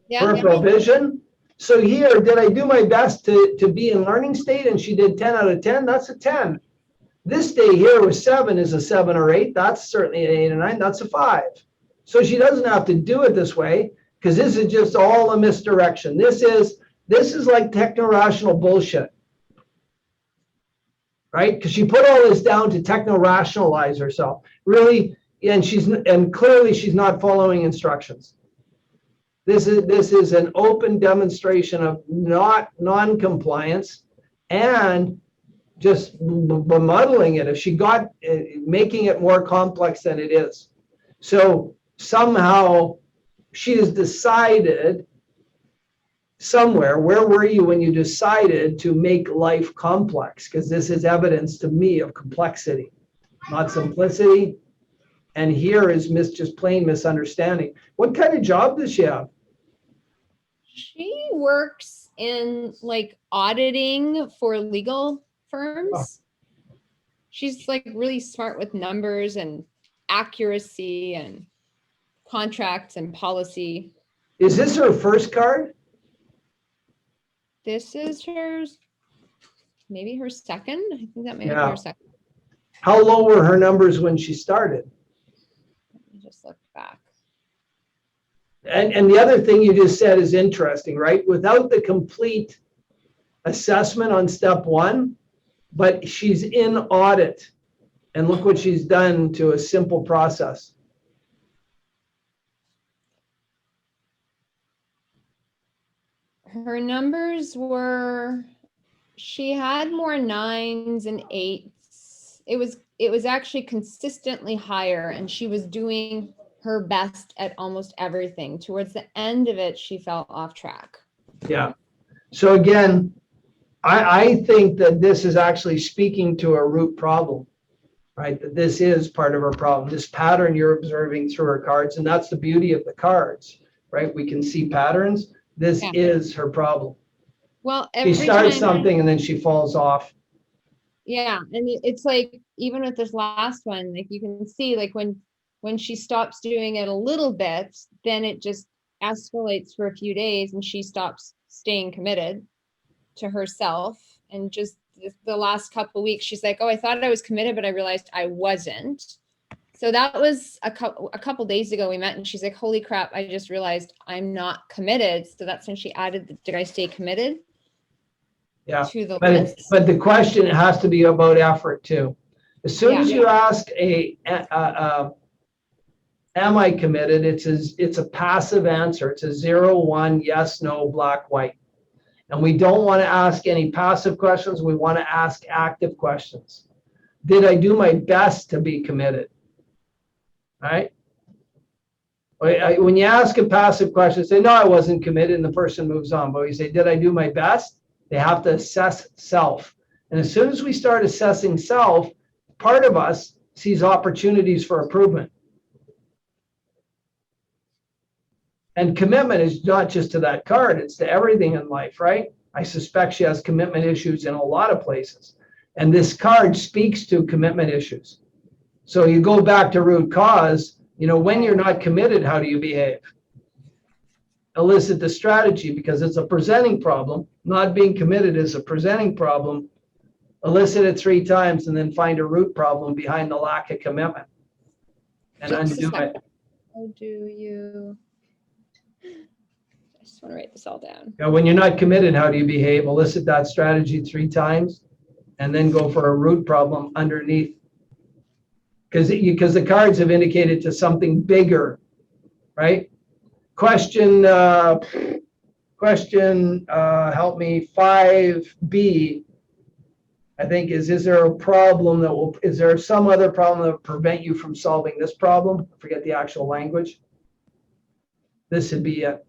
Yeah. peripheral vision. So here, did I do my best to be in learning state? And she did 10 out of 10, that's a 10. This day here with 7 is a 7 or 8. That's certainly an 8 or 9, that's a 5. So she doesn't have to do it this way because this is just all a misdirection. This is like techno-rational bullshit. Right? Because she put all this down to techno-rationalize herself. Really, and clearly she's not following instructions. This is an open demonstration of non-compliance and just bemuddling it. If she got making it more complex than it is. So somehow she has decided somewhere, where were you when you decided to make life complex? Because this is evidence to me of complexity, not simplicity. And here is just plain misunderstanding. What kind of job does she have? She works in like auditing for legal firms. She's like really smart with numbers and accuracy and contracts and policy. Is this her first card? This is hers, maybe her second. I think that may be Yeah. her second. How low were her numbers when she started? Let me just look back. And the other thing you just said is interesting, right? Without the complete assessment on step one, but she's in audit. And look what she's done to a simple process. Her numbers were, she had more 9s and 8s. It was actually consistently higher, and she was doing her best at almost everything. Towards the end of it, she fell off track. Yeah. So again, I think that this is actually speaking to a root problem, right? That this is part of her problem, this pattern you're observing through her cards. And that's the beauty of the cards, right? We can see patterns. This is her problem. Well, She starts something and then she falls off. Yeah, and it's like, even with this last one, like you can see, like when she stops doing it a little bit, then it just escalates for a few days and she stops staying committed to herself. And just the last couple of weeks, she's like, oh, I thought I was committed, but I realized I wasn't. So that was a couple days ago we met, and she's like, holy crap, I just realized I'm not committed. So that's when she added the, did I stay committed? Yeah, To the but list. but the question has to be about effort too. As soon as you ask am I committed, it's a passive answer. It's a 0, 1, yes, no, black, white. And we don't want to ask any passive questions. We want to ask active questions. Did I do my best to be committed? Right? When you ask a passive question, say, no, I wasn't committed, and the person moves on. But you say, did I do my best? They have to assess self. And as soon as we start assessing self, part of us sees opportunities for improvement. And commitment is not just to that card, it's to everything in life, right? I suspect she has commitment issues in a lot of places. And this card speaks to commitment issues. So you go back to root cause, when you're not committed, how do you behave? Elicit the strategy, because it's a presenting problem. Not being committed is a presenting problem. Elicit it 3 times and then find a root problem behind the lack of commitment and undo it. How do you, I just want to write this all down. When you're not committed, how do you behave? Elicit that strategy 3 times and then go for a root problem underneath. Because the cards have indicated to something bigger, right? Question, help me, 5B, I think is there a problem is there some other problem that will prevent you from solving this problem? I forget the actual language. This would be it.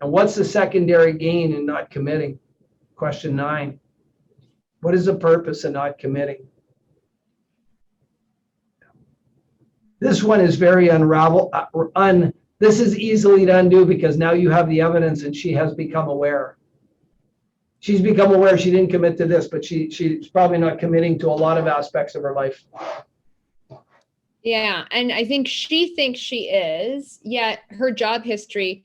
And what's the secondary gain in not committing? Question 9. What is the purpose of not committing? This one is very this is easily to undo because now you have the evidence and she has become aware. She's become aware she didn't commit to this, but she's probably not committing to a lot of aspects of her life. Yeah, and I think she thinks she is, yet her job history,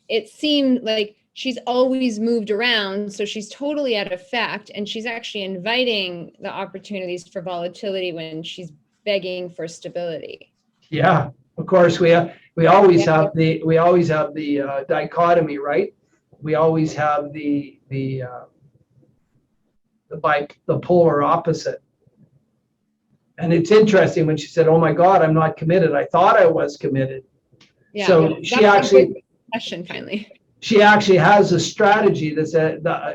it seemed like she's always moved around, so she's totally at effect, and she's actually inviting the opportunities for volatility when she's begging for stability. Yeah, of course we always have the dichotomy, right? We always have the polar opposite. And it's interesting when she said, "Oh my God, I'm not committed. I thought I was committed." Yeah, so she actually question finally. She actually has a strategy that's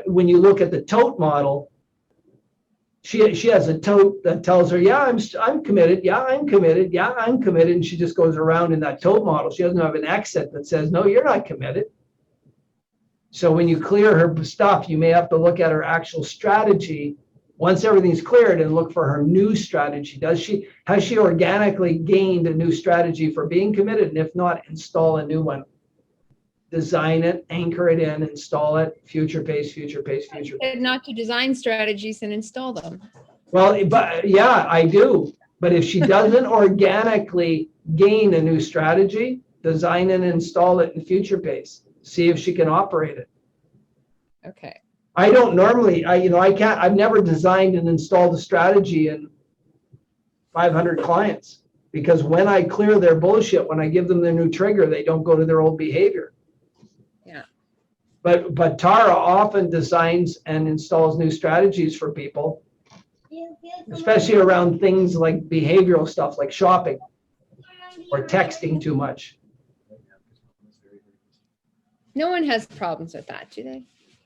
when you look at the tote model, she has a tote that tells her, yeah, I'm committed. Yeah, I'm committed. Yeah, I'm committed. And she just goes around in that tote model. She doesn't have an exit that says, no, you're not committed. So when you clear her stuff, you may have to look at her actual strategy once everything's cleared and look for her new strategy. Has she organically gained a new strategy for being committed? And if not, install a new one. Design it, anchor it in, install it, future pace, future pace, future pace. Not to design strategies and install them. Well, but yeah, I do. But if she doesn't organically gain a new strategy, design and install it in future pace. See if she can operate it. Okay. I don't normally, I've never designed and installed a strategy in 500 clients, because when I clear their bullshit, when I give them their new trigger, they don't go to their old behavior. Yeah. But Tara often designs and installs new strategies for people, especially around things like behavioral stuff, like shopping or texting too much. No one has problems with that, do they?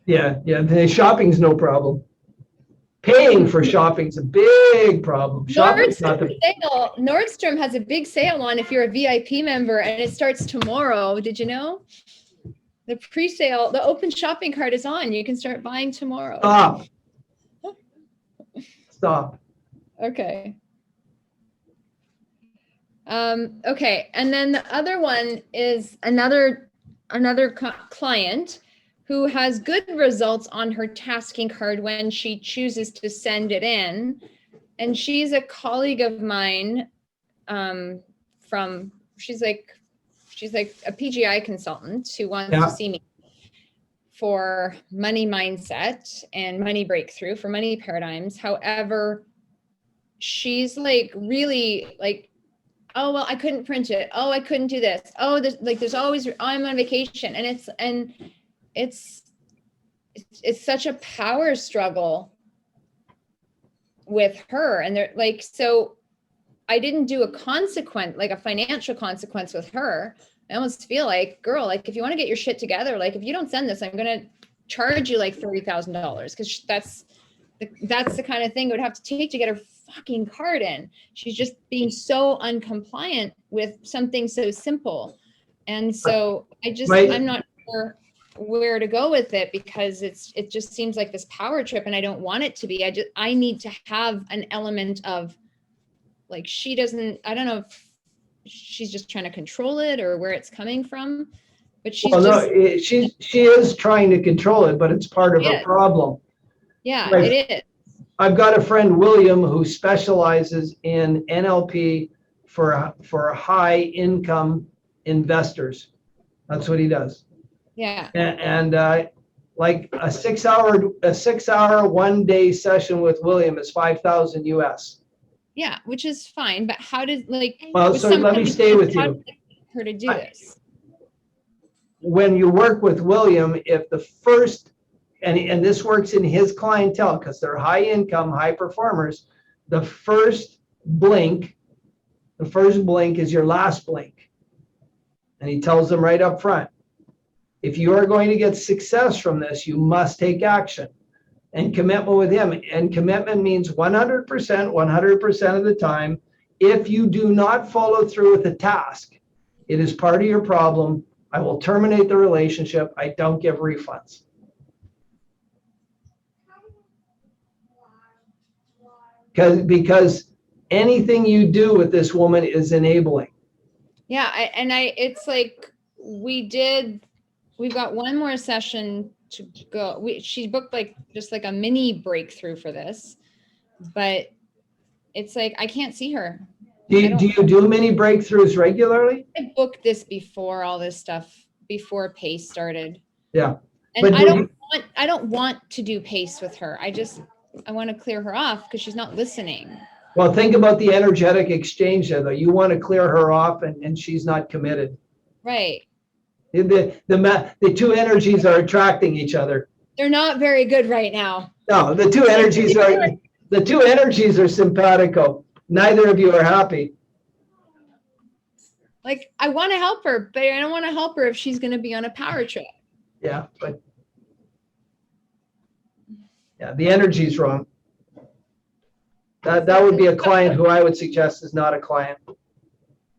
Yeah, the shopping's no problem. Paying for shopping's a big problem. Shopping's not the Nordstrom has a big sale on if you're a VIP member, and it starts tomorrow. Did you know? The pre-sale, the open shopping cart is on. You can start buying tomorrow. Stop. Okay. Okay, and then the other one is another client who has good results on her tasking card when she chooses to send it in. And she's a colleague of mine she's like a PGI consultant who wants to see me for money mindset and money breakthrough for money paradigms. However, she's like really like, oh, well, I couldn't print it. Oh, I couldn't do this. Oh, there's always, I'm on vacation. And it's such a power struggle with her. And they're like, so I didn't do a consequence, like a financial consequence with her. I almost feel like, girl, like if you want to get your shit together, like if you don't send this, I'm going to charge you like $30,000, because that's the kind of thing it would have to take to get her fucking card in. She's just being so uncompliant with something so simple. And so I'm not sure where to go with it, because it just seems like this power trip, and I don't want it to be. I need to have an element of like, I don't know if she's just trying to control it or where it's coming from, but she is trying to control it, but it's part of her problem. Yeah, like, it is. I've got a friend, William, who specializes in NLP for high income investors. That's what he does. Yeah. And like a 6 hour 1 day session with William is $5,000 US. Yeah, which is fine. But how did so let me stay with you. Her to do this. When you work with William, if the first, and this works in his clientele because they're high income, high performers, the first blink is your last blink. And he tells them right up front, if you are going to get success from this, you must take action and commitment with him. And commitment means 100% of the time. If you do not follow through with a task, it is part of your problem. I will terminate the relationship. I don't give refunds. Because anything you do with this woman is enabling. Yeah, it's like we've got one more session to go. She booked just a mini breakthrough for this, but it's like I can't see her. Do you do mini breakthroughs regularly? I booked this before all this stuff, before P.A.C.E started. Yeah. And I don't want to do P.A.C.E with her. I want to clear her off because she's not listening. Well, think about the energetic exchange there, though. You want to clear her off and she's not committed. Right. The two energies are attracting each other. They're not very good right now. No, the two energies are simpatico. Neither of you are happy. Like, I want to help her, but I don't want to help her if she's going to be on a power trip. Yeah, but the energy's wrong. That would be a client who I would suggest is not a client.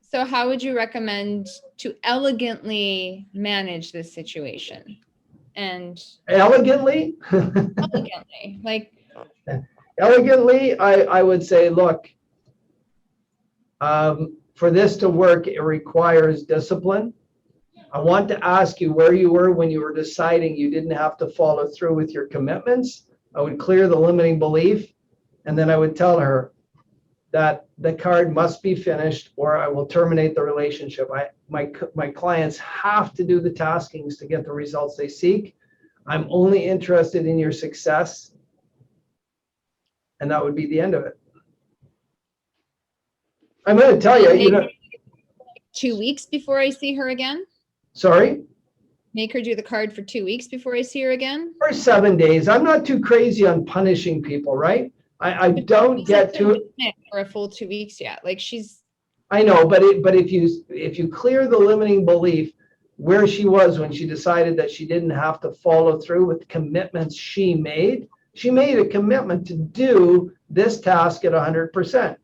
So how would you recommend to elegantly manage this situation? And Elegantly, elegantly, like, elegantly, I would say, look, for this to work, it requires discipline. I want to ask you where you were when you were deciding you didn't have to follow through with your commitments. I would clear the limiting belief, and then I would tell her that the card must be finished or I will terminate the relationship. My clients have to do the taskings to get the results they seek. I'm only interested in your success. And that would be the end of it. I'm going to tell you, 2 weeks before I see her again? Sorry? Make her do the card for 2 weeks before I see her again? For 7 days. I'm not too crazy on punishing people, right? I don't get to for a full 2 weeks yet. Like I know, but if you clear the limiting belief where she was when she decided that she didn't have to follow through with commitments she made a commitment to do this task at 100%.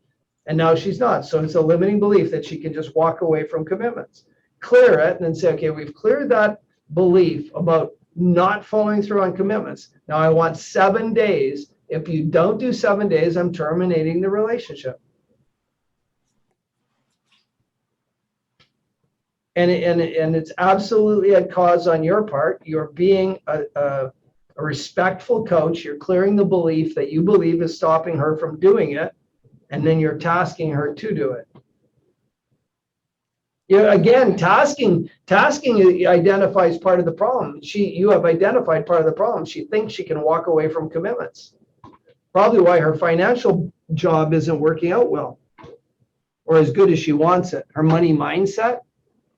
And now she's not. So it's a limiting belief that she can just walk away from commitments. Clear it and then say, okay, we've cleared that belief about not following through on commitments. Now I want 7 days. If you don't do 7 days, I'm terminating the relationship. And it's absolutely a cause on your part. You're being a respectful coach. You're clearing the belief that you believe is stopping her from doing it. And then you're tasking her to do it. Again, tasking identifies part of the problem. You have identified part of the problem. She thinks she can walk away from commitments. Probably why her financial job isn't working out well or as good as she wants it. Her money mindset.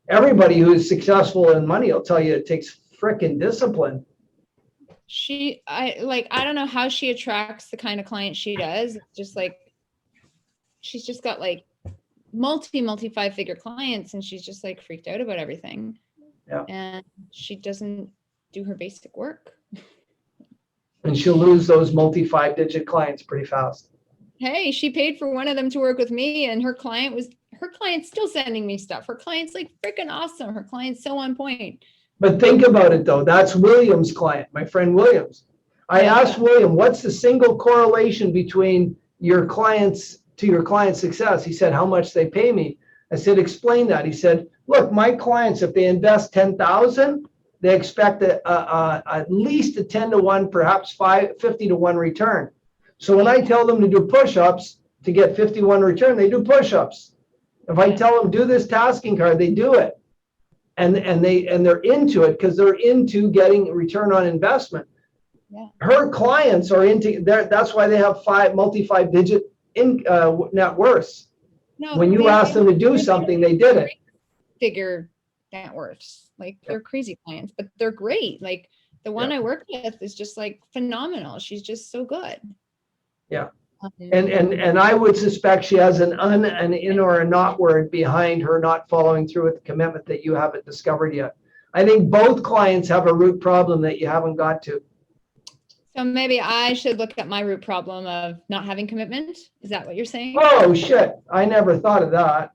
Everybody who is successful in money will tell you it takes frickin' discipline. I don't know how she attracts the kind of client she does. It's just like, she's just got like multi 5-figure clients and she's just like freaked out about everything. Yeah. And she doesn't do her basic work. And she'll lose those multi 5-digit clients pretty fast. Hey, she paid for one of them to work with me and her client's still sending me stuff. Her client's like freaking awesome. Her client's so on point. But think about it though. That's William's client, my friend Williams. I asked William, what's the single correlation between your client's success? He said, how much they pay me. I said, explain that. He said, look, my clients, if they invest 10,000, they expect at least a 10 to 1, perhaps 50 to 1 return. So when I tell them to do push-ups to get 51 return, they do push-ups. If I tell them do this tasking card, they do it. And they're into it because they're into getting return on investment. Yeah. Her clients are into that's why they have multi 5-digit net worths. No, when you ask them to do something, they did it. Figure net worths. Like they're crazy clients, but they're great. Like the one I work with is just like phenomenal. She's just so good. Yeah. And I would suspect she has an in or a not word behind her not following through with the commitment that you haven't discovered yet. I think both clients have a root problem that you haven't got to. So maybe I should look at my root problem of not having commitment. Is that what you're saying? Oh shit! I never thought of that.